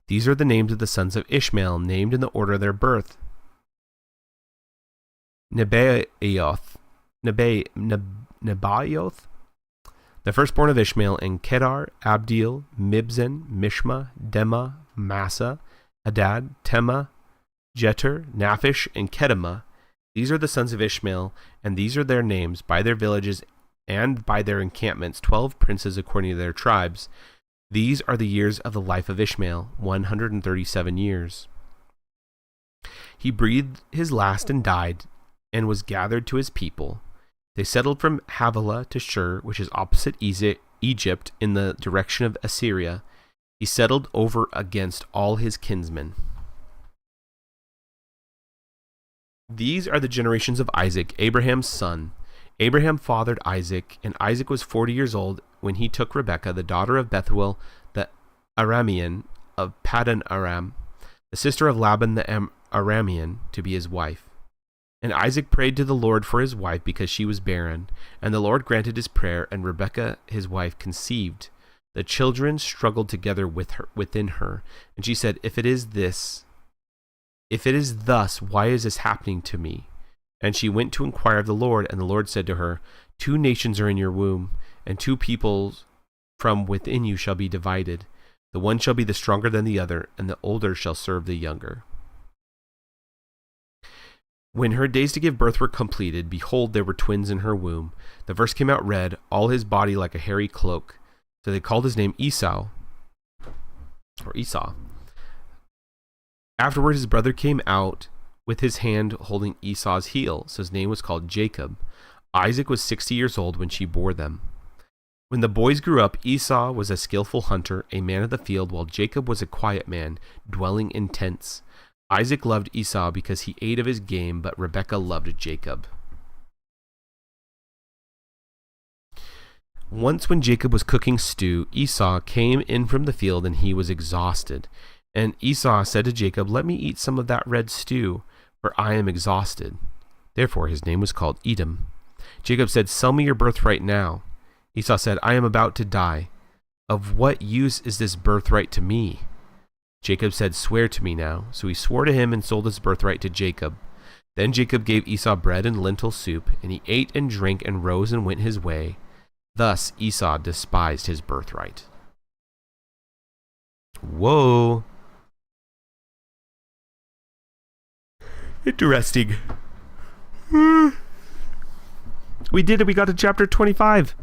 These are the names of the sons of Ishmael, named in the order of their birth. Nebaioth, the firstborn of Ishmael, and Kedar, Abdeel, Mibzan, Mishma, Dema, Massa, Hadad, Tema, Jeter, Naphish, and Kedemah. These are the sons of Ishmael, and these are their names, by their villages and by their encampments, 12 princes according to their tribes. These are the years of the life of Ishmael, 137 years. He breathed his last and died, and was gathered to his people. They settled from Havilah to Shur, which is opposite Egypt in the direction of Assyria. He settled over against all his kinsmen. These are the generations of Isaac, Abraham's son. Abraham fathered Isaac, and Isaac was 40 years old when he took Rebekah, the daughter of Bethuel, the Aramean of Paddan Aram, the sister of Laban the Aramean, to be his wife. And Isaac prayed to the Lord for his wife because she was barren, and the Lord granted his prayer, and Rebekah his wife conceived. The children struggled together within her, and she said, If it is thus, why is this happening to me? And she went to inquire of the Lord, and the Lord said to her, 2 nations are in your womb, and 2 peoples from within you shall be divided. The one shall be the stronger than the other, and the older shall serve the younger. When her days to give birth were completed, behold, there were twins in her womb. The first came out red, all his body like a hairy cloak. So they called his name Esau. Afterward, his brother came out with his hand holding Esau's heel, so his name was called Jacob. Isaac was 60 years old when she bore them. When the boys grew up, Esau was a skillful hunter, a man of the field, while Jacob was a quiet man, dwelling in tents. Isaac loved Esau because he ate of his game, but Rebekah loved Jacob. Once when Jacob was cooking stew, Esau came in from the field, and he was exhausted. And Esau said to Jacob, Let me eat some of that red stew, for I am exhausted. Therefore his name was called Edom. Jacob said, Sell me your birthright now. Esau said, I am about to die. Of what use is this birthright to me? Jacob said, Swear to me now. So he swore to him and sold his birthright to Jacob. Then Jacob gave Esau bread and lentil soup, and he ate and drank and rose and went his way. Thus Esau despised his birthright. Whoa. Interesting. We did it. We got to chapter 25.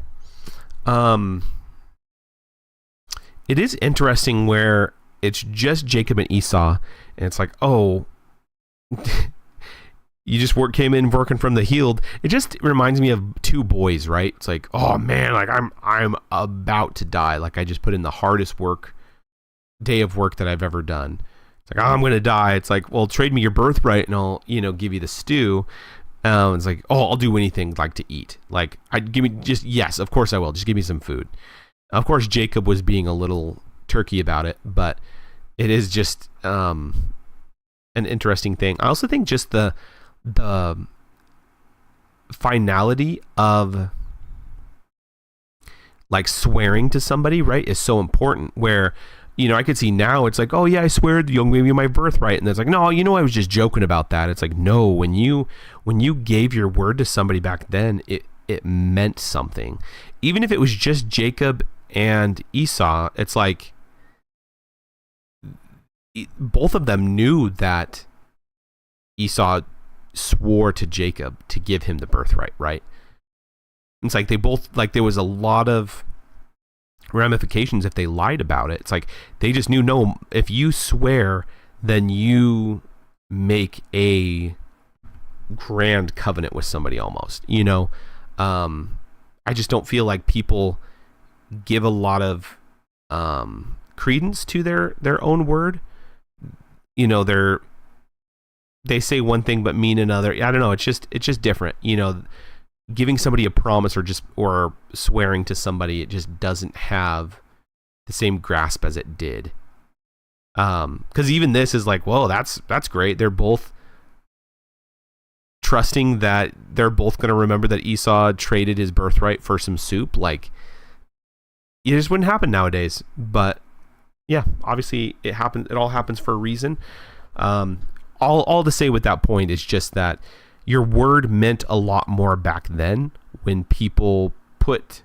It is interesting where it's just Jacob and Esau, and it's like, oh, you just came in working from the field. It just reminds me of 2 boys, right? It's like, oh man, like I'm about to die. Like I just put in the hardest day of work that I've ever done. It's like, oh, I'm gonna die. It's like, well, trade me your birthright, and I'll, give you the stew. It's like, oh, I'll do anything like to eat. Like, yes, of course I will. Just give me some food. Of course, Jacob was being a little turkey about it, but it is just an interesting thing. I also think just the finality of like swearing to somebody, right, is so important. Where, I could see now it's like, oh yeah, I swear you'll give me my birthright, and it's like, no, I was just joking about that. It's like, no, when you gave your word to somebody back then, it meant something. Even if it was just Jacob and Esau, it's like both of them knew that Esau swore to Jacob to give him the birthright, right? It's like they both, like, there was a lot of ramifications if they lied about it. It's like they just knew, no, if you swear, then you make a grand covenant with somebody almost, I just don't feel like people give a lot of credence to their own word. They say one thing but mean another. I don't know. It's just different. Giving somebody a promise or swearing to somebody, it just doesn't have the same grasp as it did. Because even this is like, whoa, that's great. They're both trusting that they're both going to remember that Esau traded his birthright for some soup. Like, it just wouldn't happen nowadays. But yeah, obviously it happened. It all happens for a reason. All to say with that point is just that your word meant a lot more back then, when people put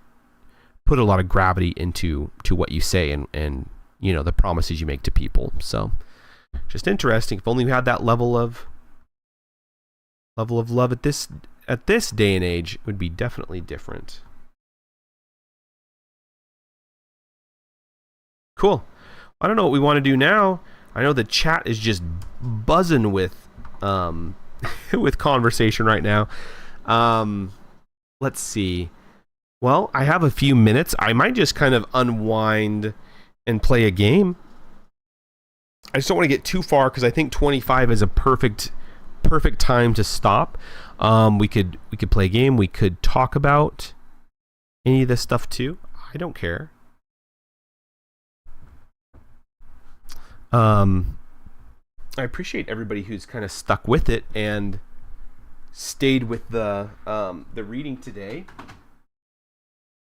a lot of gravity into what you say and the promises you make to people. So just interesting. If only we had that level of love at this day and age, it would be definitely different. Cool. I don't know what we want to do now. I know the chat is just buzzing with with conversation right now. Let's see. Well, I have a few minutes. I might just kind of unwind and play a game. I just don't want to get too far because I think 25 is a perfect time to stop. We could play a game. We could talk about any of this stuff too. I don't care. I appreciate everybody who's kind of stuck with it and stayed with the reading today.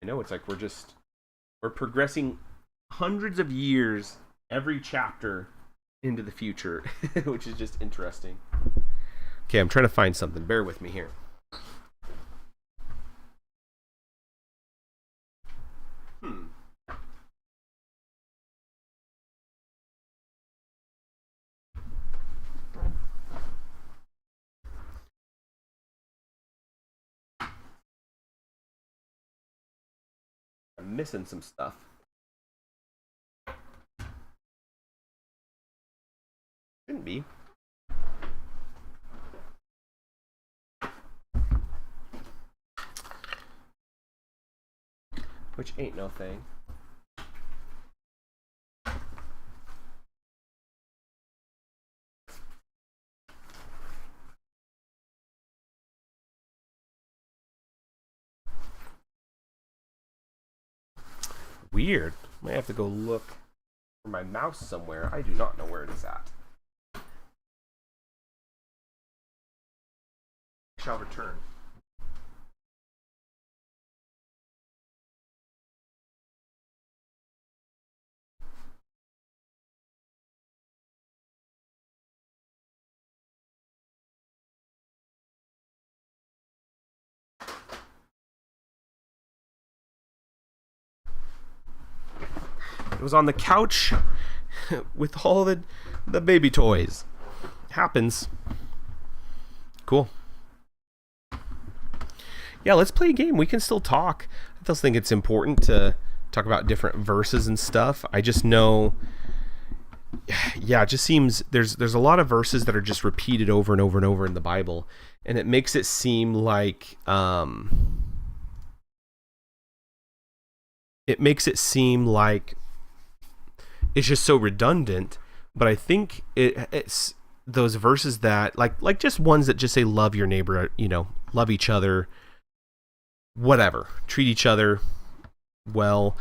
I know it's like we're progressing hundreds of years every chapter into the future, which is just interesting. Okay, I'm trying to find something. Bear with me here. I'm missing some stuff. Shouldn't be. Which ain't no thing. Weird. Might have to go look for my mouse somewhere. I do not know where it is at. Shall return. It was on the couch with all the baby toys. Happens. Cool. Yeah, let's play a game. We can still talk. I still think it's important to talk about different verses and stuff. I just know, yeah, it just seems there's a lot of verses that are just repeated over and over and over in the Bible, and it makes it seem like it's just so redundant. But I think it's those verses that like just ones that just say love your neighbor, love each other, whatever, treat each other well.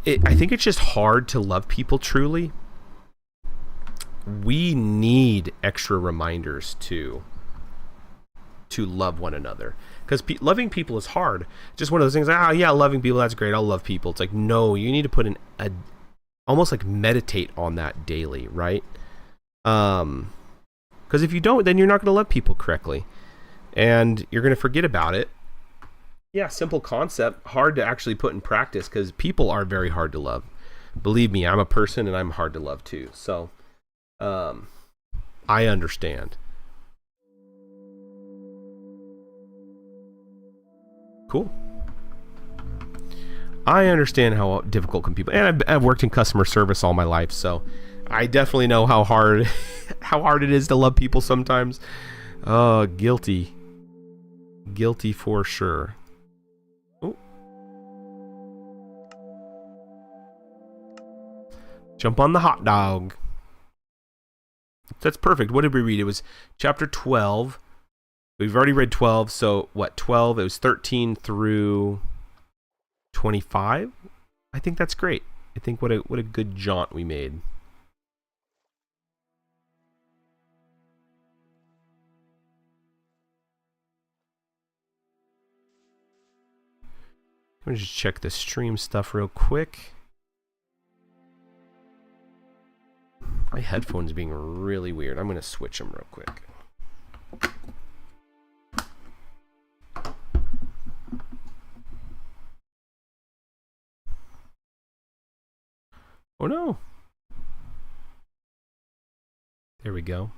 I think it's just hard to love people truly. We need extra reminders to love one another. because loving people is hard. Just one of those things. Yeah, loving people, that's great. I'll love people. It's like, no, you need to put in almost like meditate on that daily, right? Because if you don't, then you're not going to love people correctly, and you're going to forget about it. Yeah, simple concept, hard to actually put in practice because people are very hard to love. Believe me, I'm a person and I'm hard to love too. So, I understand. Cool. I understand how difficult can people, and I've worked in customer service all my life, so I definitely know how hard it is to love people sometimes. Guilty for sure. Jump on the hot dog. That's perfect. What did we read? It was chapter 12. We've already read 12. So what? 12. It was 13 through 25. I think that's great. I think what a good jaunt we made. Let me just check the stream stuff real quick. My headphones being really weird. I'm going to switch them real quick. Oh no. There we go.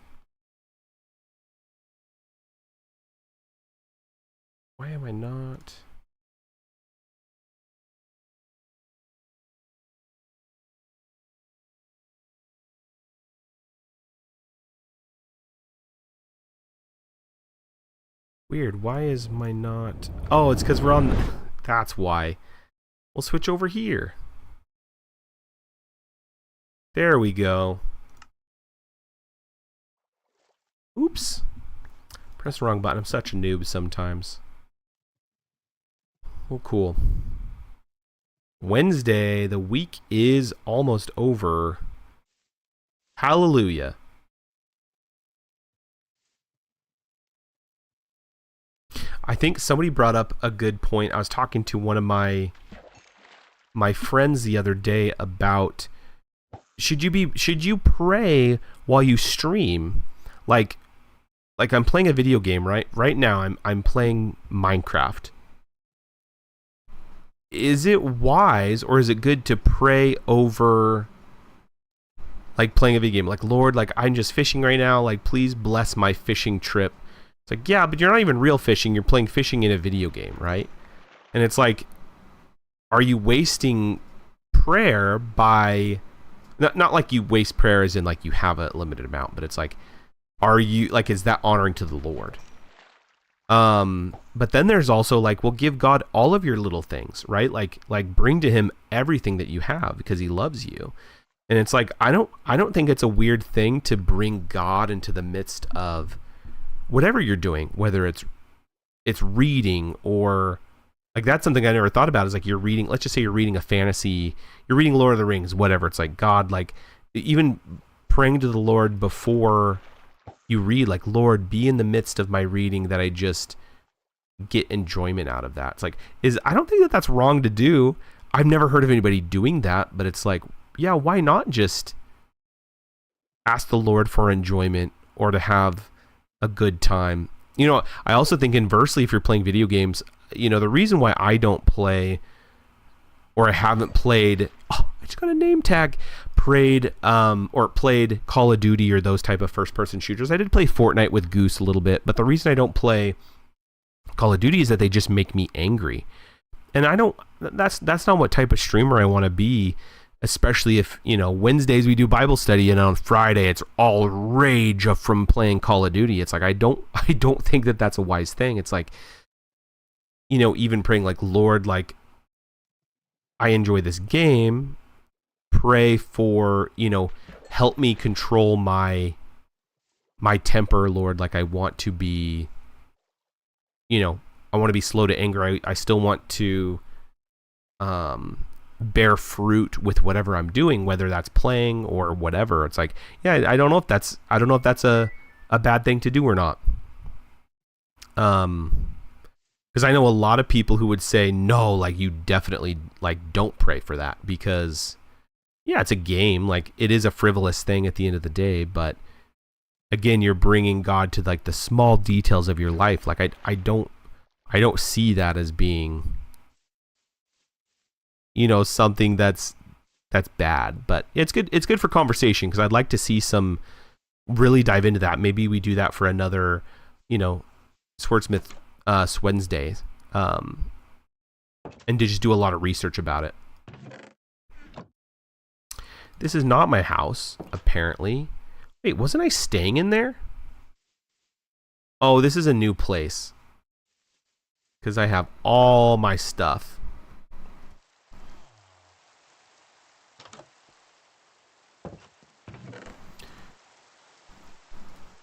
Why am I not? Weird. Why is my not? Oh, it's because we're on. That's why. We'll switch over here. There we go. Oops. Press the wrong button. I'm such a noob sometimes. Oh, cool. Wednesday. The week is almost over. Hallelujah. I think somebody brought up a good point. I was talking to one of my friends the other day about should you pray while you stream? Like I'm playing a video game, right? Right now I'm playing Minecraft. Is it wise or is it good to pray over like playing a video game? Like, Lord, like I'm just fishing right now, like please bless my fishing trip. It's like, yeah, but you're not even real fishing. You're playing fishing in a video game, right? And it's like, are you wasting prayer by... Not like you waste prayer as in like you have a limited amount, but it's like, are you... Like, is that honoring to the Lord? But then there's also like, well, give God all of your little things, right? Like bring to him everything that you have because he loves you. And it's like, I don't think it's a weird thing to bring God into the midst of whatever you're doing, whether it's reading or like that's something I never thought about is like you're reading, let's just say you're reading a fantasy, you're reading Lord of the Rings, whatever. It's like God, like even praying to the Lord before you read, like, Lord, be in the midst of my reading that I just get enjoyment out of that. It's like, I don't think that that's wrong to do. I've never heard of anybody doing that, but it's like, yeah, why not just ask the Lord for enjoyment or to have a good time? You know, I also think inversely, if you're playing video games, you know, the reason why I don't play or I haven't played, I just got a name tag, played Call of Duty or those type of first person shooters. I did play Fortnite with Goose a little bit, but the reason I don't play Call of Duty is that they just make me angry. And that's not what type of streamer I want to be. Especially if, you know, Wednesdays we do Bible study and on Friday it's all rage from playing Call of Duty. It's like, I don't think that that's a wise thing. It's like, you know, even praying like, Lord, like, I enjoy this game. Pray for, you know, help me control my temper, Lord. Like I want to be, you know, I want to be slow to anger. I still want to, bear fruit with whatever I'm doing, whether that's playing or whatever. It's like, yeah, I don't know if that's a bad thing to do or not. Because I know a lot of people who would say, no, like, you definitely, like, don't pray for that. Because, yeah, it's a game. Like, it is a frivolous thing at the end of the day. But, again, you're bringing God to, like, the small details of your life. Like, I don't see that as being, you know, something that's bad. But it's good for conversation, because I'd like to see some really dive into that. Maybe we do that for another, you know, Swerdsmith Swednesday, and to just do a lot of research about it. This is not my house, apparently. Wait, wasn't I staying in there? Oh, this is a new place, because I have all my stuff.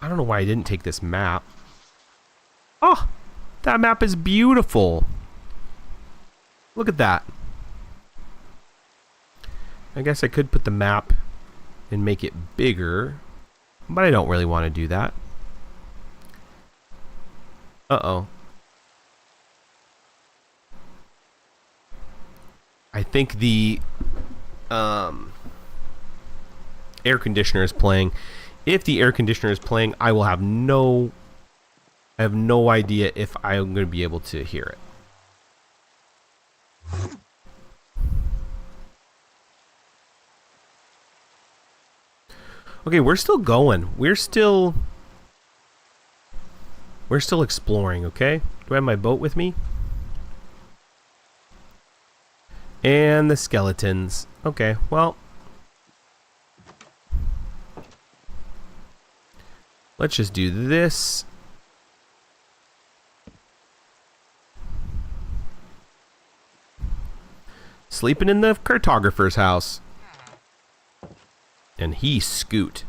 I don't know why I didn't take this map. Oh, that map is beautiful. Look at that. I guess I could put the map and make it bigger, but I don't really want to do that. Uh-oh. I think the air conditioner is playing. If the air conditioner is playing, I have no idea if I'm going to be able to hear it. Okay, we're still going. We're still exploring, okay? Do I have my boat with me? And the skeletons. Okay, well, let's just do this. Sleeping in the cartographer's house. And he scoot.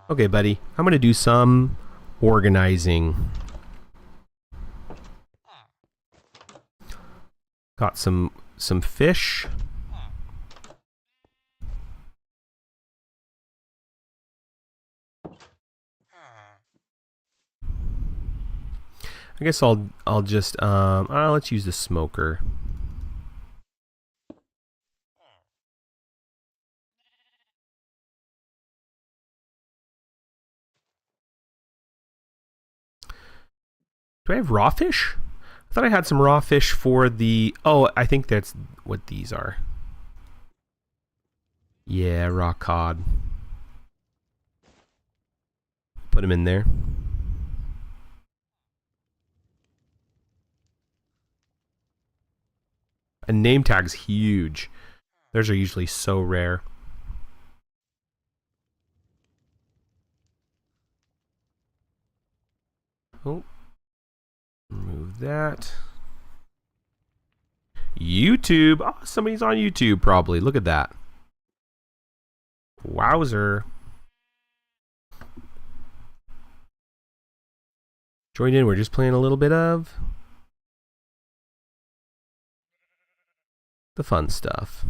Okay, buddy. I'm gonna do some organizing. Got some fish. I guess I'll just let's use the smoker. Do I have raw fish? I thought I had some raw fish for the... Oh, I think that's what these are. Yeah, raw cod. Put them in there. A name tag's huge. Those are usually so rare. Oh. Remove that. YouTube. Oh, somebody's on YouTube probably. Look at that. Wowzer. Join in. We're just playing a little bit of the fun stuff.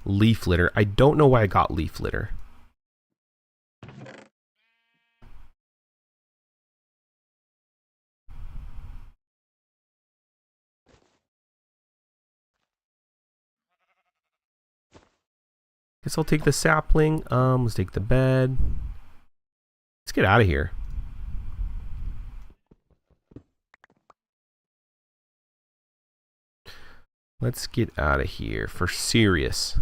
Leaf litter. I don't know why I got leaf litter. Guess I'll take the sapling. Let's take the bed. Let's get out of here. Let's get out of here for serious.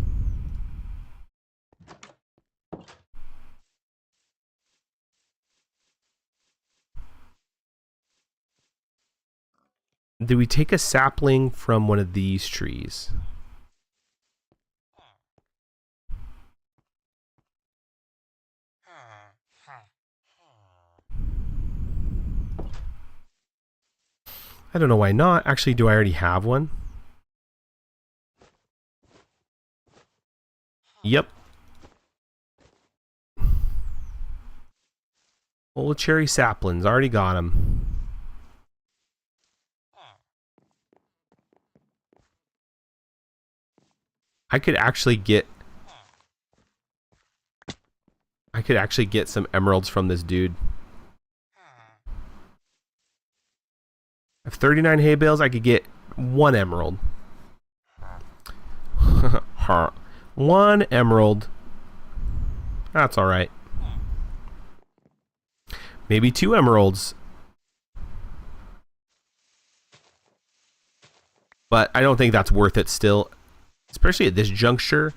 Do we take a sapling from one of these trees? I don't know why not. Actually, do I already have one? Yep. Old cherry saplings. Already got them. I could actually get some emeralds from this dude. have 39 hay bales. I could get 1 emerald. 1 emerald. That's alright. Maybe 2 emeralds. But I don't think that's worth it still. Especially at this juncture.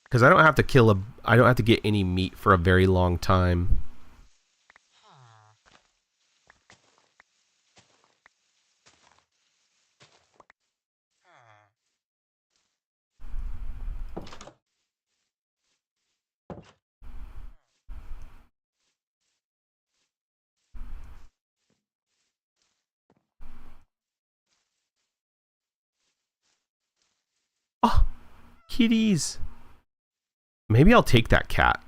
Because I don't have to I don't have to get any meat for a very long time. Oh, kitties. Maybe I'll take that cat.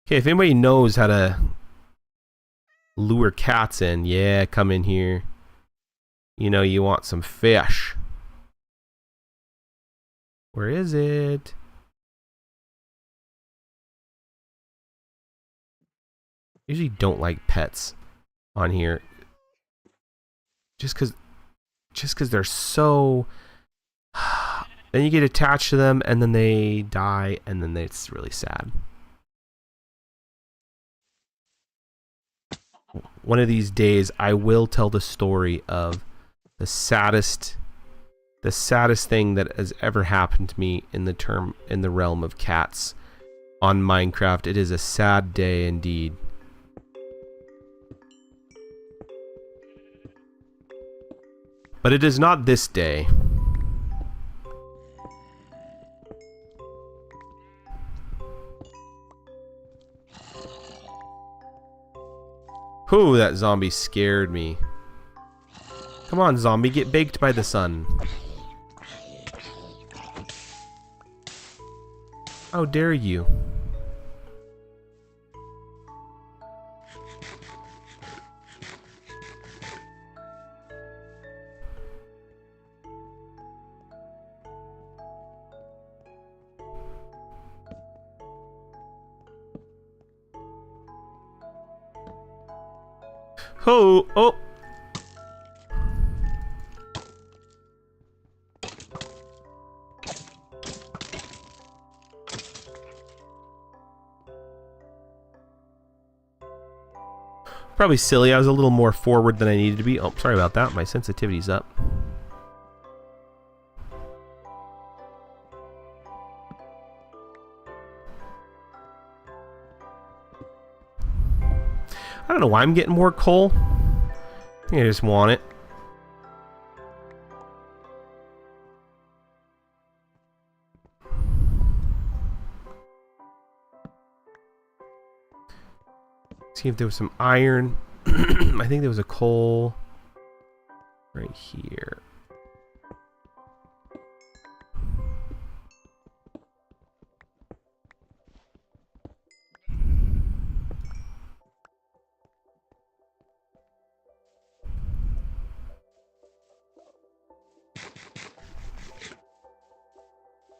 Okay, if anybody knows how to lure cats in, yeah, come in here. You know you want some fish. Where is it? Usually don't like pets on here. Just cause they're so then you get attached to them and then they die and then it's really sad. One of these days I will tell the story of the saddest thing that has ever happened to me in the realm of cats on Minecraft. It is a sad day indeed. But it is not this day. Whew, that zombie scared me. Come on, zombie, get baked by the sun. How dare you? Oh, oh. Probably silly. I was a little more forward than I needed to be. Oh, sorry about that. My sensitivity's up. I don't know why I'm getting more coal. I think I just want it. See if there was some iron. I think there was a coal right here.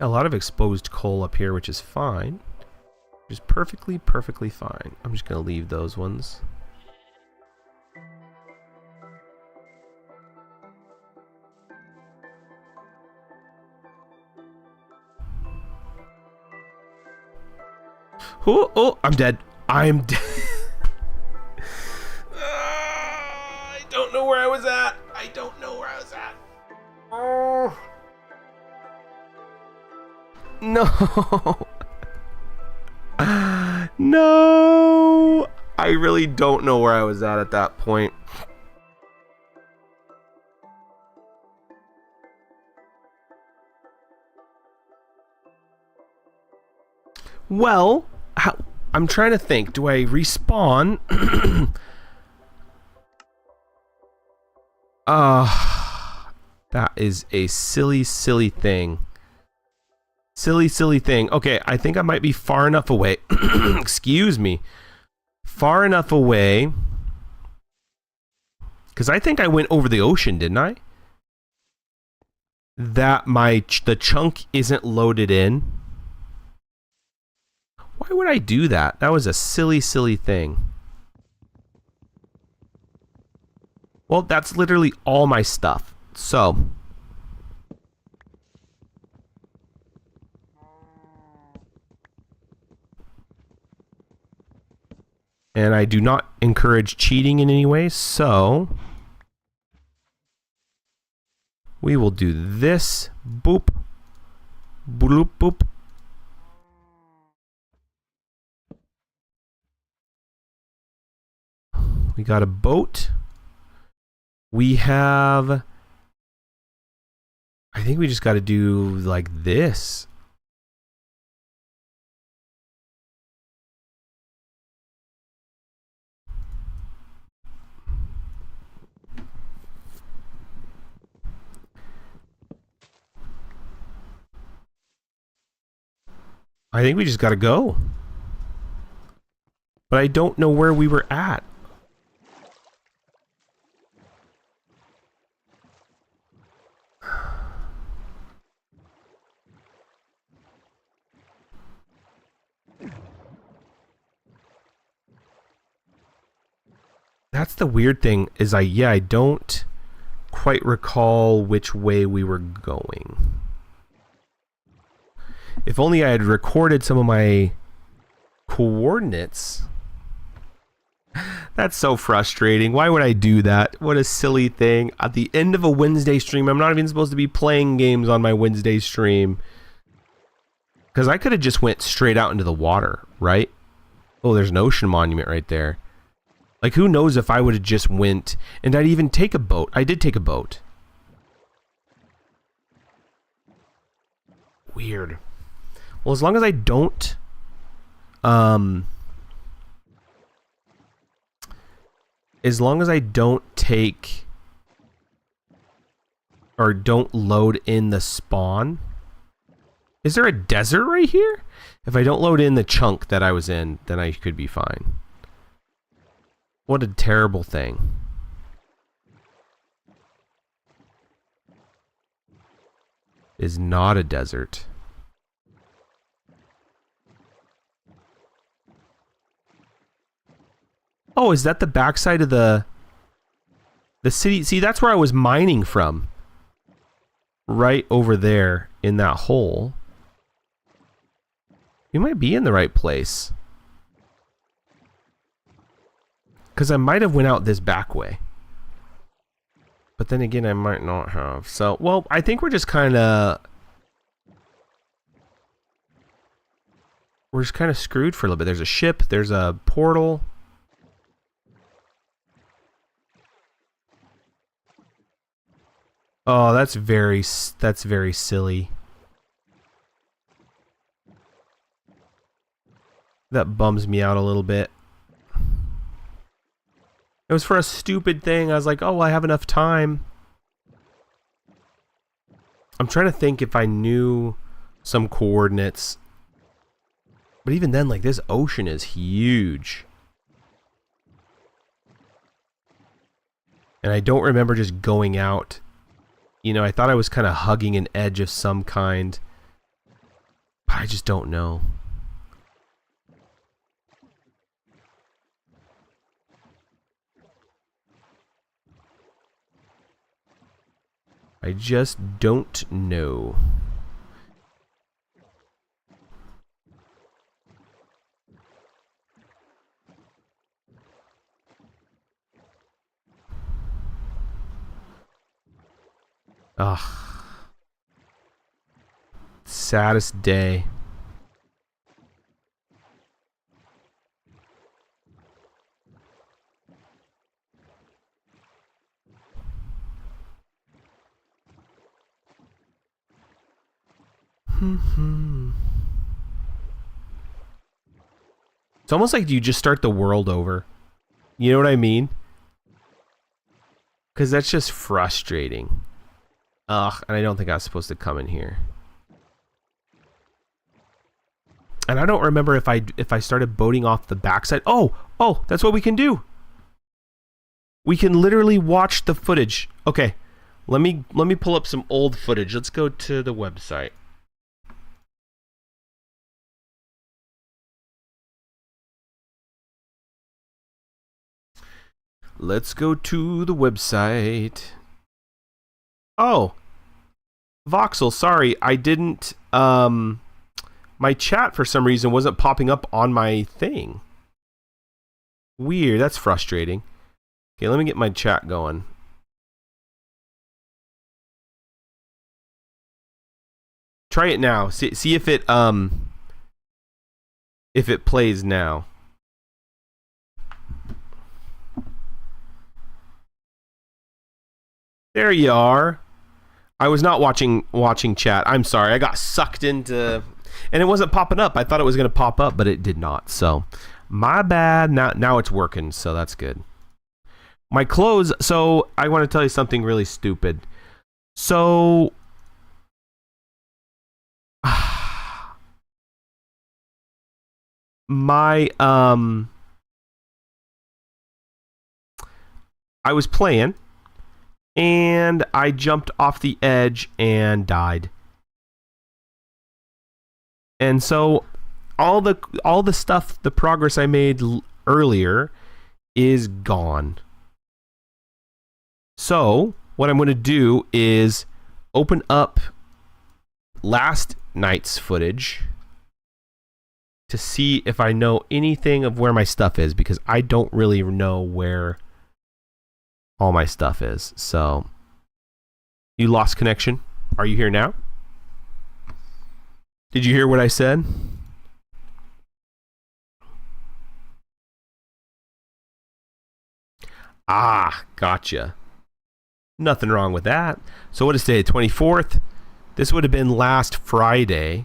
A lot of exposed coal up here, which is fine. Which is perfectly fine. I'm just going to leave those ones. Oh, oh, I'm dead. I'm dead. I don't know where I was at. I don't know where I was at. Oh. No. No. I really don't know where I was at that point. Well, I'm trying to think. Do I respawn? That is a silly thing. Silly thing. Okay, I think I might be far enough away. Excuse me. Far enough away. Because I think I went over the ocean, didn't I? That the chunk isn't loaded in. Why would I do that? That was a silly thing. Well, that's literally all my stuff. So, and I do not encourage cheating in any way, so we will do this. Boop. Boop, boop. We got a boat. We have... I think we just got to do like this. I think we just got to go. But I don't know where we were at. That's the weird thing, is I don't quite recall which way we were going. If only I had recorded some of my coordinates. That's so frustrating. Why would I do that? What a silly thing. At the end of a Wednesday stream, I'm not even supposed to be playing games on my Wednesday stream. Because I could have just went straight out into the water, right? Oh, there's an ocean monument right there. Like, who knows if I would have just went, and I'd even take a boat. I did take a boat. Weird. Well, as long as I don't, as long as I don't take, or don't load in the spawn. Is there a desert right here? If I don't load in the chunk that I was in, then I could be fine. What a terrible thing. Is not a desert. Oh, is that the backside of the city? See, that's where I was mining from. Right over there in that hole. We might be in the right place. Because I might have went out this back way. But then again, I might not have. So, well, I think we're just kind of... We're just kind of screwed for a little bit. There's a ship. There's a portal. Oh, that's very silly. That bums me out a little bit. It was for a stupid thing. I was like, oh, I have enough time. I'm trying to think if I knew some coordinates. But even then, like, this ocean is huge. And I don't remember just going out. You know, I thought I was kind of hugging an edge of some kind. But I just don't know. I just don't know. Ugh. Saddest day. It's almost like you just start the world over. You know what I mean? Because that's just frustrating. Ugh, and I don't think I was supposed to come in here. And I don't remember if I started boating off the backside. Oh, that's what we can do. We can literally watch the footage. Okay, let me pull up some old footage. Let's go to the website. Let's go to the website. Oh, Voxel, sorry, I didn't, my chat for some reason wasn't popping up on my thing. Weird, that's frustrating. Okay, let me get my chat going. Try it now. See if it plays now. There you are. I was not watching chat. I'm sorry. I got sucked into, and it wasn't popping up. I thought it was going to pop up, but it did not. So, my bad. Now it's working, so that's good. My clothes. So, I want to tell you something really stupid. So, my I was playing, and I jumped off the edge and died. And so all the stuff, the progress I made earlier is gone. So what I'm going to do is open up last night's footage to see if I know anything of where my stuff is, because I don't really know where all my stuff is. So, you lost connection. Are you here now? Did you hear what I said? Ah, gotcha. Nothing wrong with that. So what is today, 24th? This would have been last Friday,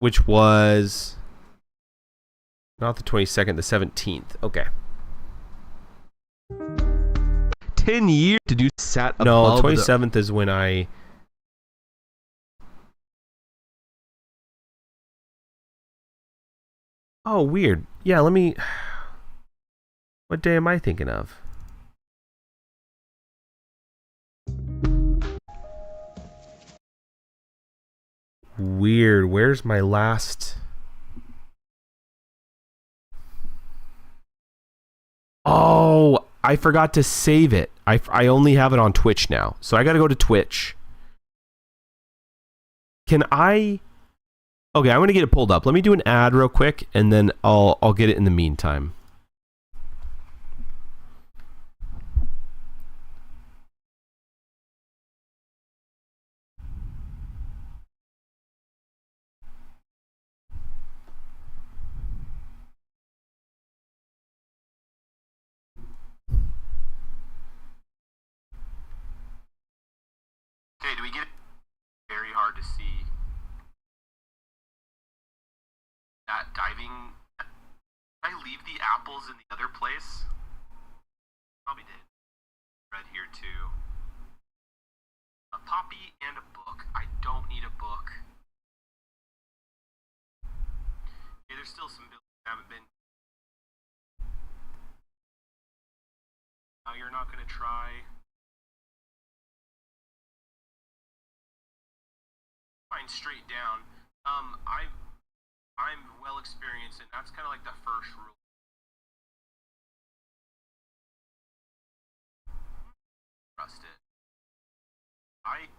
which was not the 22nd, the 17th. Okay. 10 years to do sat above. No, 27th is when I... Oh, weird. Yeah, let me... What day am I thinking of? Weird. Where's my last... Oh, I forgot to save it. I only have it on Twitch now. So I got to go to Twitch. Can I... Okay, I'm going to get it pulled up. Let me do an ad real quick, and then I'll get it in the meantime. Okay, do we get it? Very hard to see that diving. Did I leave the apples in the other place? Probably did. Red here too. A poppy and a book. I don't need a book. Okay, there's still some buildings that haven't been. Now you're not gonna try. Fine, straight down. I'm well experienced, and that's kind of like the first rule. Trust it. Okay.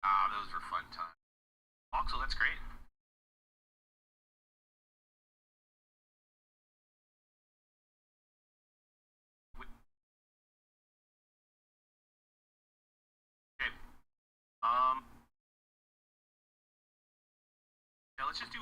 Ah, those were fun times. Also, that's great. Yeah, let's just do.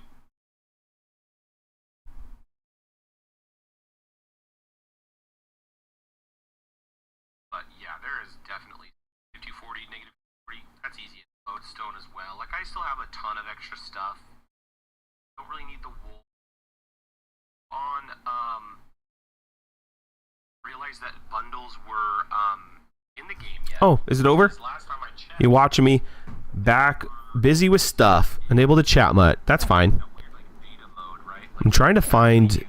But yeah, there is definitely 5240, negative 40. That's easy. Lodestone as well. Like, I still have a ton of extra stuff. Don't really need the wool. Realized that bundles were in the game yet. Oh, is it over? Last time I checked, You're watching me back, busy with stuff, unable to chat much. That's fine. I'm trying to find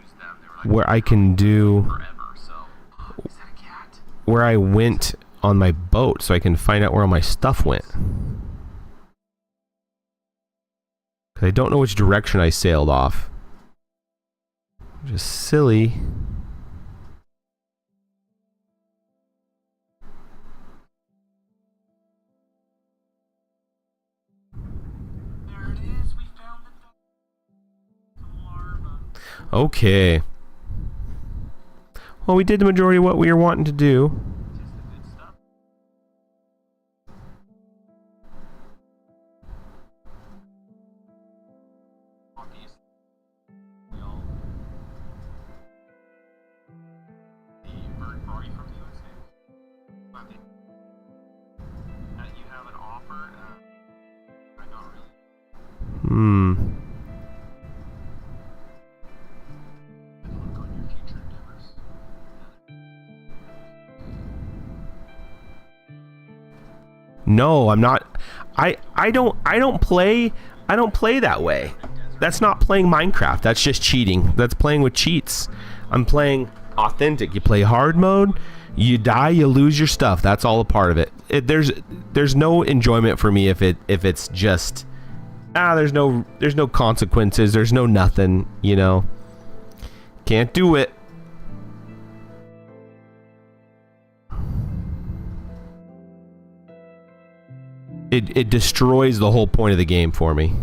where I can do where I went on my boat so I can find out where all my stuff went. 'Cause I don't know which direction I sailed off. Just silly. There it is. We found the larva. Okay. Well, we did the majority of what we were wanting to do. Tis the good stuff. Obviously, we all the bird party from the USA. But you have an offer. I'm not really. Look on your future endeavors. No, I'm not. I don't play that way. That's not playing Minecraft. That's just cheating. That's playing with cheats. I'm playing authentic. You play hard mode, you die, you lose your stuff. That's all a part of it. There's no enjoyment for me if it's just there's no consequences, there's no nothing, you know. Can't do it. It destroys the whole point of the game for me.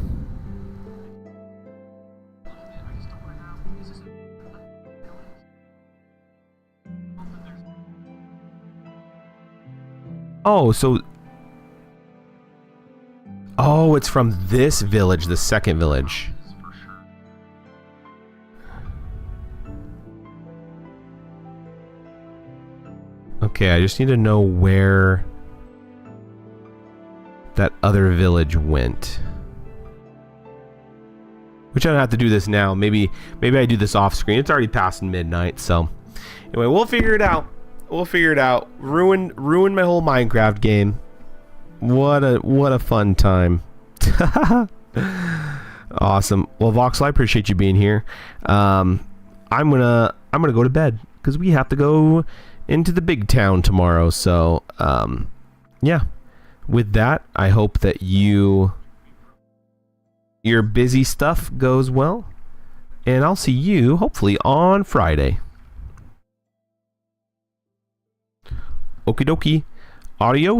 Oh, so... Oh, it's from this village, the second village. Okay, I just need to know where that other village went. Which I don't have to do this now. Maybe I do this off screen. It's already past midnight, so anyway, we'll figure it out. We'll figure it out. Ruin my whole Minecraft game. What a fun time. Awesome. Well, Voxel, I appreciate you being here. I'm gonna go to bed because we have to go into the big town tomorrow. So yeah. With that, I hope that your busy stuff goes well, and I'll see you hopefully on Friday. Okie dokie. Audio.